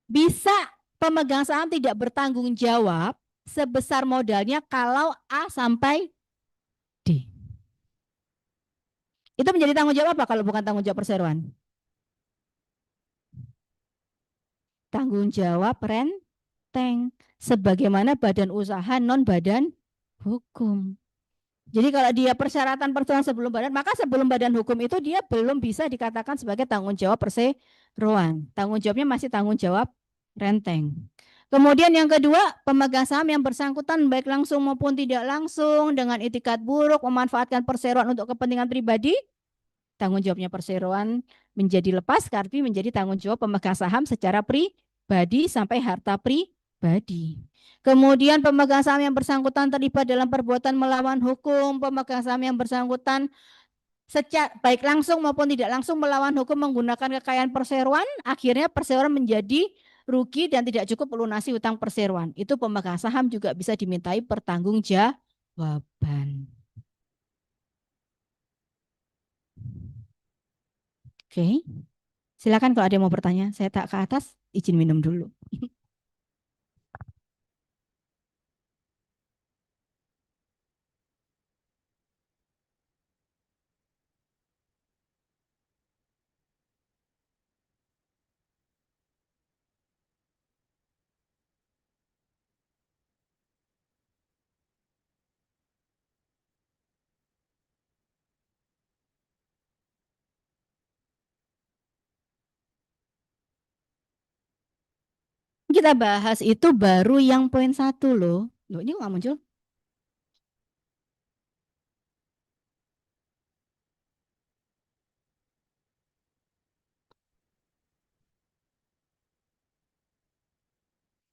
bisa pemegang saham tidak bertanggung jawab sebesar modalnya kalau A sampai D. Itu menjadi tanggung jawab apa kalau bukan tanggung jawab perseroan? Tanggung jawab renteng sebagaimana badan usaha non badan hukum. Jadi kalau dia persyaratan sebelum badan, maka sebelum badan hukum itu dia belum bisa dikatakan sebagai tanggung jawab perseroan. Tanggung jawabnya masih tanggung jawab renteng. Kemudian yang kedua, pemegang saham yang bersangkutan baik langsung maupun tidak langsung dengan itikat buruk memanfaatkan perseroan untuk kepentingan pribadi, tanggung jawabnya perseroan menjadi lepas karena menjadi tanggung jawab pemegang saham secara pribadi sampai harta pribadi. Kemudian pemegang saham yang bersangkutan terlibat dalam perbuatan melawan hukum, pemegang saham yang bersangkutan secara baik langsung maupun tidak langsung melawan hukum menggunakan kekayaan perseroan, akhirnya perseroan menjadi rugi dan tidak cukup melunasi utang perseroan. Itu pemegang saham juga bisa dimintai pertanggungjawaban. Oke. Silakan kalau ada yang mau bertanya, saya tak ke atas, izin minum dulu. Kita bahas itu baru yang poin 1 loh. Loh ini kok nggak muncul?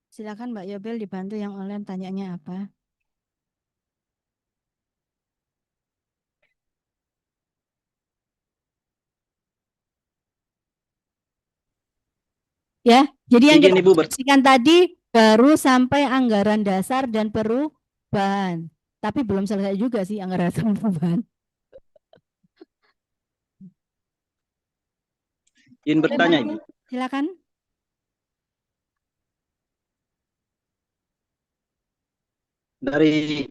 Silakan Mbak Yobel dibantu yang online tanyanya apa? Ya, jadi yang kita diskusikan tadi baru sampai anggaran dasar dan perubahan. Tapi belum selesai juga sih anggaran dasar dan perubahan. Izin bertanya, Ibu. Silakan. Dari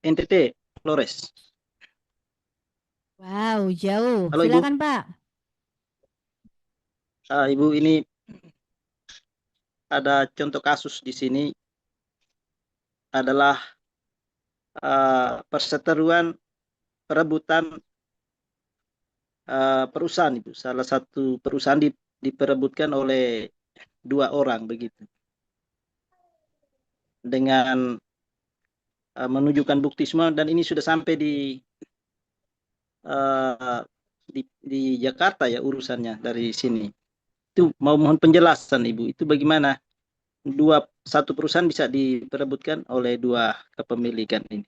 NTT Flores. Wow, jauh. Halo, silakan Ibu. Pak. Ibu, ini ada contoh kasus di sini adalah perseteruan perebutan perusahaan, Ibu. Salah satu perusahaan diperebutkan oleh 2 orang begitu. Dengan menunjukkan bukti semua dan ini sudah sampai di di Jakarta ya urusannya dari sini. Itu mau mohon penjelasan Ibu, itu bagaimana satu perusahaan bisa diperebutkan oleh dua kepemilikan ini.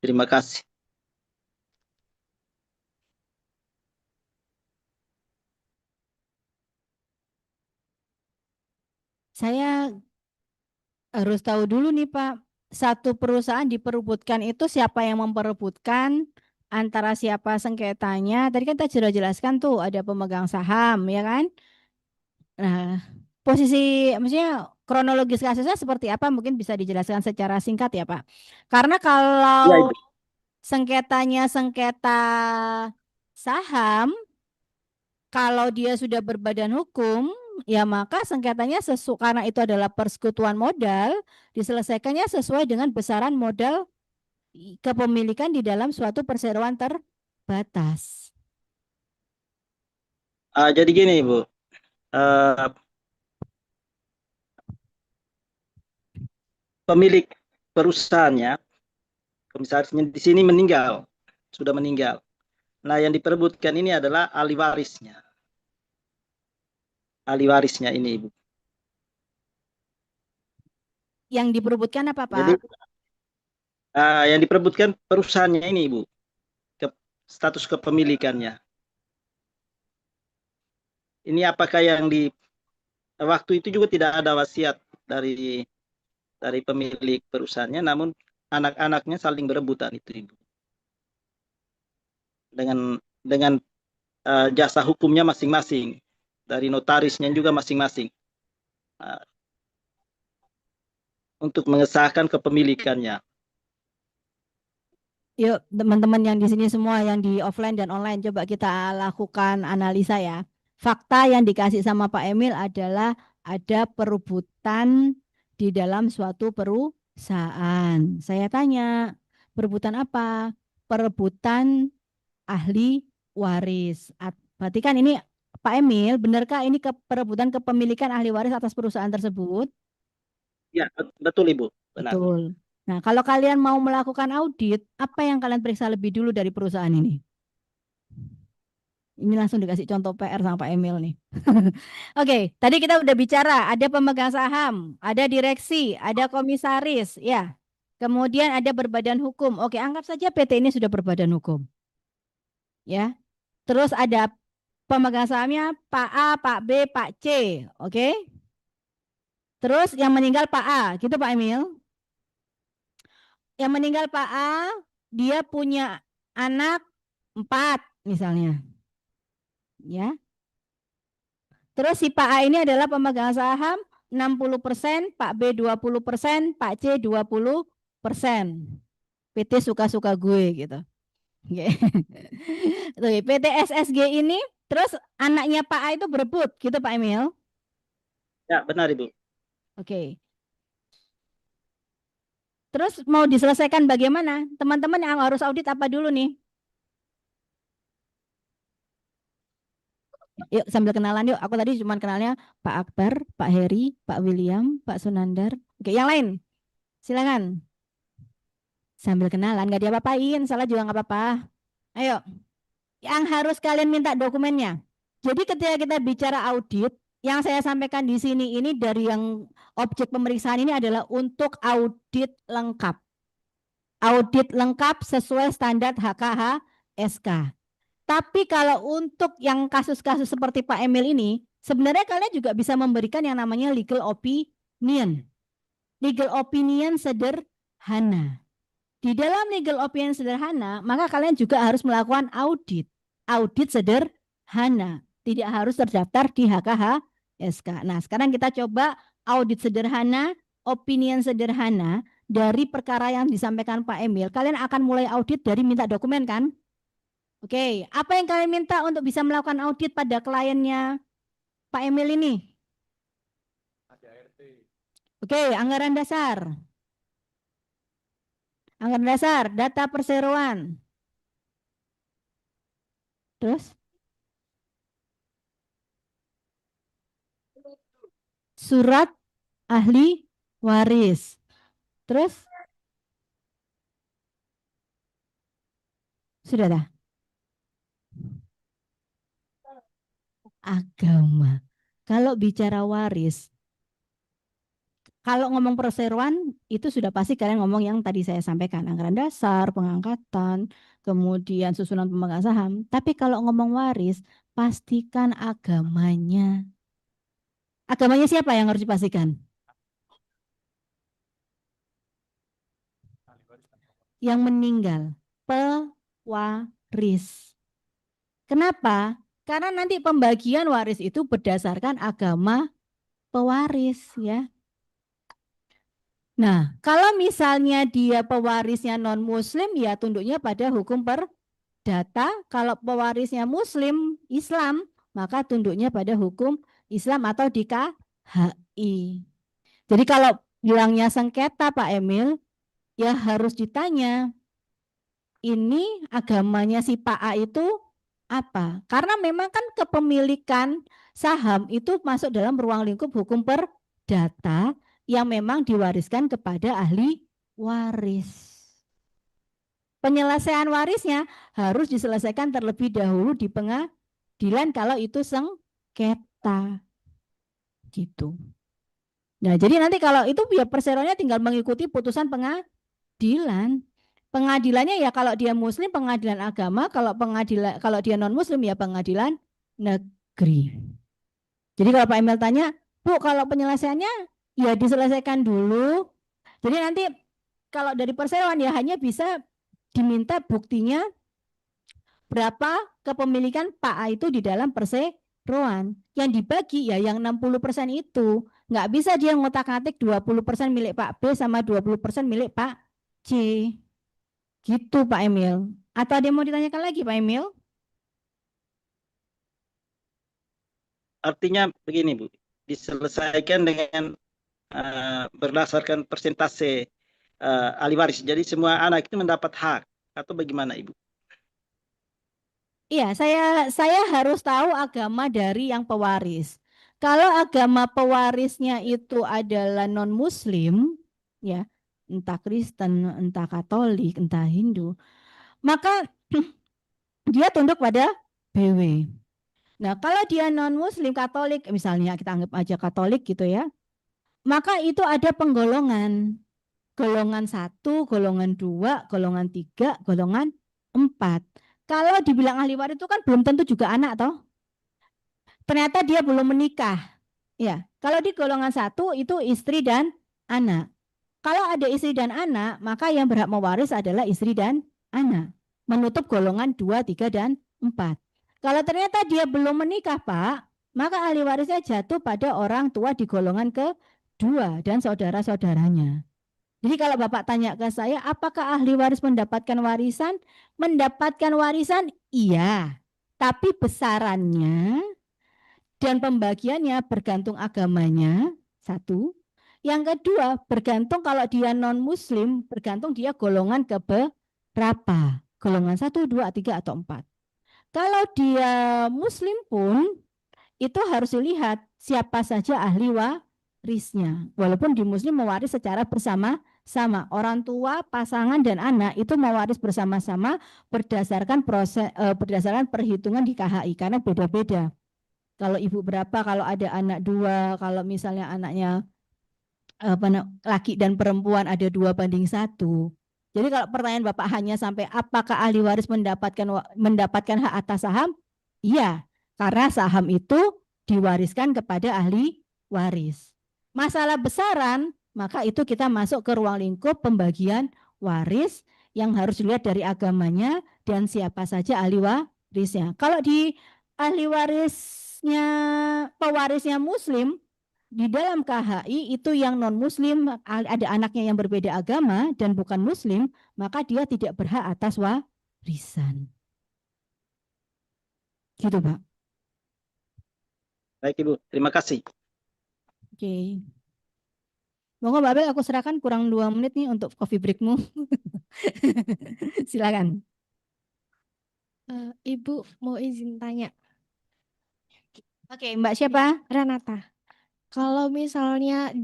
Terima kasih. Saya harus tahu dulu nih Pak, satu perusahaan diperebutkan itu siapa yang memperebutkan, antara siapa sengketanya. Tadi kan kita sudah jelaskan tuh ada pemegang saham, ya kan? Nah, posisi maksudnya kronologis kasusnya seperti apa mungkin bisa dijelaskan secara singkat ya Pak. Karena Ya, kalau Ibu. sengketanya sengketa saham, kalau dia sudah berbadan hukum, ya maka sengketanya karena itu adalah persekutuan modal, diselesaikannya sesuai dengan besaran modal kepemilikan di dalam suatu perseroan terbatas. Jadi gini Ibu, pemilik perusahaannya, komisarisnya di sini sudah meninggal. Nah, yang diperebutkan ini adalah ahli warisnya. Ahli warisnya ini Ibu. Yang diperebutkan apa Pak? Jadi yang diperebutkan perusahaannya ini Ibu, status kepemilikannya. Ini apakah yang waktu itu juga tidak ada wasiat dari pemilik perusahaannya, namun anak-anaknya saling berebutan itu Ibu. Dengan jasa hukumnya masing-masing, dari notarisnya juga masing-masing, untuk mengesahkan kepemilikannya. Yuk teman-teman yang di sini semua yang di offline dan online coba kita lakukan analisa ya. Fakta yang dikasih sama Pak Emil adalah ada perebutan di dalam suatu perusahaan. Saya tanya, perebutan apa? Perebutan ahli waris. Berarti kan ini Pak Emil, benarkah ini perebutan kepemilikan ahli waris atas perusahaan tersebut? Ya, betul Ibu. Benar. Betul. Nah, kalau kalian mau melakukan audit, apa yang kalian periksa lebih dulu dari perusahaan ini? Ini langsung dikasih contoh PR sama Pak Emil nih. Oke, tadi kita udah bicara, ada pemegang saham, ada direksi, ada komisaris, ya. Kemudian ada berbadan hukum. Oke, anggap saja PT ini sudah berbadan hukum. Ya. Terus ada pemegang sahamnya Pak A, Pak B, Pak C. Oke. Terus yang meninggal Pak A, gitu Pak Emil. Yang meninggal Pak A, dia punya anak 4 misalnya. Ya. Terus si Pak A ini adalah pemegang saham 60%, Pak B 20%, Pak C 20%. PT suka-suka gue gitu. PT SSG ini terus anaknya Pak A itu berebut gitu Pak Emil. Ya, benar Ibu. Oke. Terus mau diselesaikan bagaimana? Teman-teman yang harus audit apa dulu nih? Yuk sambil kenalan yuk. Aku tadi cuma kenalnya Pak Akbar, Pak Heri, Pak William, Pak Sunandar. Oke, yang lain. Silakan. Sambil kenalan, nggak diapa-apain, salah juga nggak apa-apa. Ayo. Yang harus kalian minta dokumennya. Jadi ketika kita bicara audit, yang saya sampaikan di sini ini dari yang objek pemeriksaan ini adalah untuk audit lengkap. Audit lengkap sesuai standar HKHSK. Tapi kalau untuk yang kasus-kasus seperti Pak Emil ini, sebenarnya kalian juga bisa memberikan yang namanya legal opinion. Legal opinion sederhana. Di dalam legal opinion sederhana, maka kalian juga harus melakukan audit. Audit sederhana. Tidak harus terdaftar di HKHSK. Nah, sekarang kita coba audit sederhana, opinion sederhana dari perkara yang disampaikan Pak Emil. Kalian akan mulai audit dari minta dokumen kan? Oke, apa yang kalian minta untuk bisa melakukan audit pada kliennya Pak Emil ini? Oke, anggaran dasar. Anggaran dasar, data perseroan. Terus? Surat ahli waris. Terus? Sudah dah? agama. Kalau bicara waris, kalau ngomong perseroan itu sudah pasti kalian ngomong yang tadi saya sampaikan, anggaran dasar, pengangkatan, kemudian susunan pemegang saham. Tapi kalau ngomong waris, pastikan agamanya. Agamanya siapa yang harus dipastikan? Yang meninggal, pewaris. Kenapa? Karena nanti pembagian waris itu berdasarkan agama pewaris ya. Nah, kalau misalnya dia pewarisnya non-muslim ya tunduknya pada hukum perdata. Kalau pewarisnya muslim, Islam, maka tunduknya pada hukum Islam atau di KHI. Jadi kalau bilangnya sengketa Pak Emil, ya harus ditanya, ini agamanya si Pak A itu apa? Karena memang kan kepemilikan saham itu masuk dalam ruang lingkup hukum perdata yang memang diwariskan kepada ahli waris. Penyelesaian warisnya harus diselesaikan terlebih dahulu di pengadilan kalau itu sengketa. Gitu. Nah, jadi nanti kalau itu ya perseroannya tinggal mengikuti putusan pengadilan. Pengadilannya ya kalau dia muslim pengadilan agama, kalau dia non muslim ya pengadilan negeri. Jadi kalau Pak Emil tanya, Bu, kalau penyelesaiannya ya diselesaikan dulu. Jadi nanti kalau dari perseroan ya hanya bisa diminta buktinya berapa kepemilikan Pak A itu di dalam perseroan. Yang dibagi ya yang 60% itu. Nggak bisa dia ngotak-ngatik 20% milik Pak B sama 20% milik Pak C. Gitu Pak Emil. Atau ada yang mau ditanyakan lagi Pak Emil? Artinya begini Bu, diselesaikan dengan berdasarkan persentase ahli waris. Jadi semua anak itu mendapat hak atau bagaimana Ibu? Iya, saya harus tahu agama dari yang pewaris. Kalau agama pewarisnya itu adalah non-muslim, ya, entah Kristen, entah Katolik, entah Hindu, maka dia tunduk pada BW. Nah, kalau dia non-muslim Katolik, misalnya kita anggap aja Katolik gitu ya, maka itu ada penggolongan. Golongan 1, golongan 2, golongan 3, golongan 4. Kalau dibilang ahli waris itu kan belum tentu juga anak toh. Ternyata dia belum menikah. Ya, kalau di golongan 1 itu istri dan anak. Kalau ada istri dan anak, maka yang berhak mewaris adalah istri dan anak. Menutup golongan 2, 3, dan 4. Kalau ternyata dia belum menikah, Pak, maka ahli warisnya jatuh pada orang tua di golongan kedua dan saudara-saudaranya. Jadi kalau Bapak tanya ke saya, apakah ahli waris mendapatkan warisan? Mendapatkan warisan, iya. Tapi besarannya dan pembagiannya bergantung agamanya, satu. Yang kedua, bergantung kalau dia non-muslim, bergantung dia golongan keberapa. Golongan 1, 2, 3, atau 4. Kalau dia muslim pun, itu harus dilihat siapa saja ahli warisnya. Walaupun di muslim mewaris secara bersama-sama. Orang tua, pasangan, dan anak itu mewaris bersama-sama berdasarkan berdasarkan perhitungan di KHI karena beda-beda. Kalau ibu berapa, kalau ada anak 2, kalau misalnya anaknya laki dan perempuan ada 2:1. Jadi kalau pertanyaan Bapak hanya sampai apakah ahli waris mendapatkan hak atas saham? Iya, karena saham itu diwariskan kepada ahli waris. Masalah besaran, maka itu kita masuk ke ruang lingkup pembagian waris yang harus dilihat dari agamanya dan siapa saja ahli warisnya. Kalau di ahli warisnya, pewarisnya muslim, di dalam KHI itu yang non-muslim, ada anaknya yang berbeda agama dan bukan muslim, maka dia tidak berhak atas warisan. Gitu Pak. Baik Ibu, terima kasih. Oke. Monggo Mbak Bel, aku serahkan kurang 2 menit nih untuk coffee breakmu. Silakan. Ibu mau izin tanya. Oke, Mbak siapa? Renata. Kalau misalnya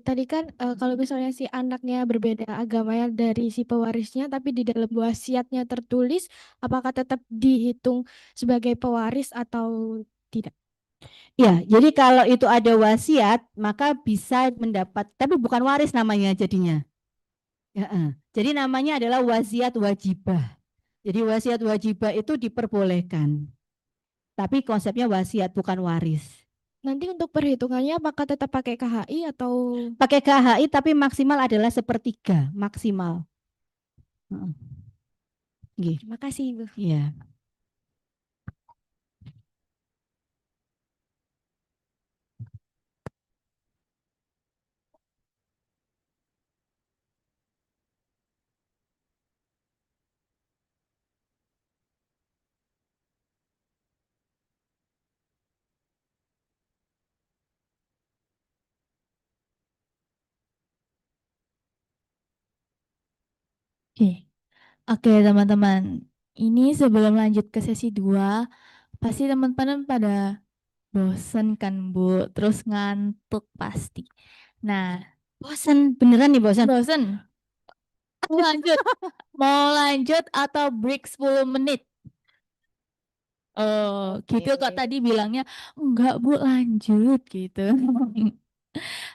tadi kan kalau misalnya si anaknya berbeda agamanya dari si pewarisnya, tapi di dalam wasiatnya tertulis, apakah tetap dihitung sebagai pewaris atau tidak? Ya, jadi kalau itu ada wasiat, maka bisa mendapat, tapi bukan waris namanya jadinya. Ya, jadi namanya adalah wasiat wajibah. Jadi wasiat wajibah itu diperbolehkan. Tapi konsepnya wasiat bukan waris. Nanti untuk perhitungannya apakah tetap pakai KHI atau Pakai KHI tapi maksimal adalah sepertiga, maksimal. Terima kasih, Ibu. Iya. Oke, teman-teman. Ini sebelum lanjut ke sesi 2, pasti teman-teman pada bosen kan, Bu? Terus ngantuk pasti. Nah, Bosan, beneran nih bosan. bosen. Mau lanjut? Mau lanjut atau break 10 menit? Oh, gitu kok tadi bilangnya enggak Bu, lanjut gitu.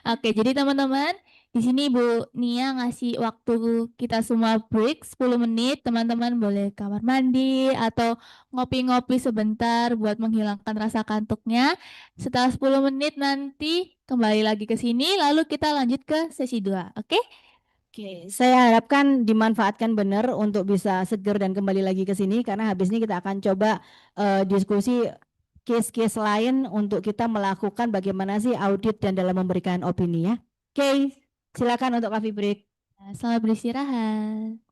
Oke, jadi teman-teman, di sini Bu Nia ngasih waktu kita semua break 10 menit. Teman-teman boleh kamar mandi atau ngopi-ngopi sebentar buat menghilangkan rasa kantuknya. Setelah 10 menit nanti kembali lagi ke sini, lalu kita lanjut ke sesi 2. Oke? Oke, saya harapkan dimanfaatkan benar untuk bisa seger dan kembali lagi ke sini karena habis ini kita akan coba diskusi case-case lain untuk kita melakukan bagaimana sih audit dan dalam memberikan opini ya. Oke, silakan untuk coffee break. Selamat beristirahat.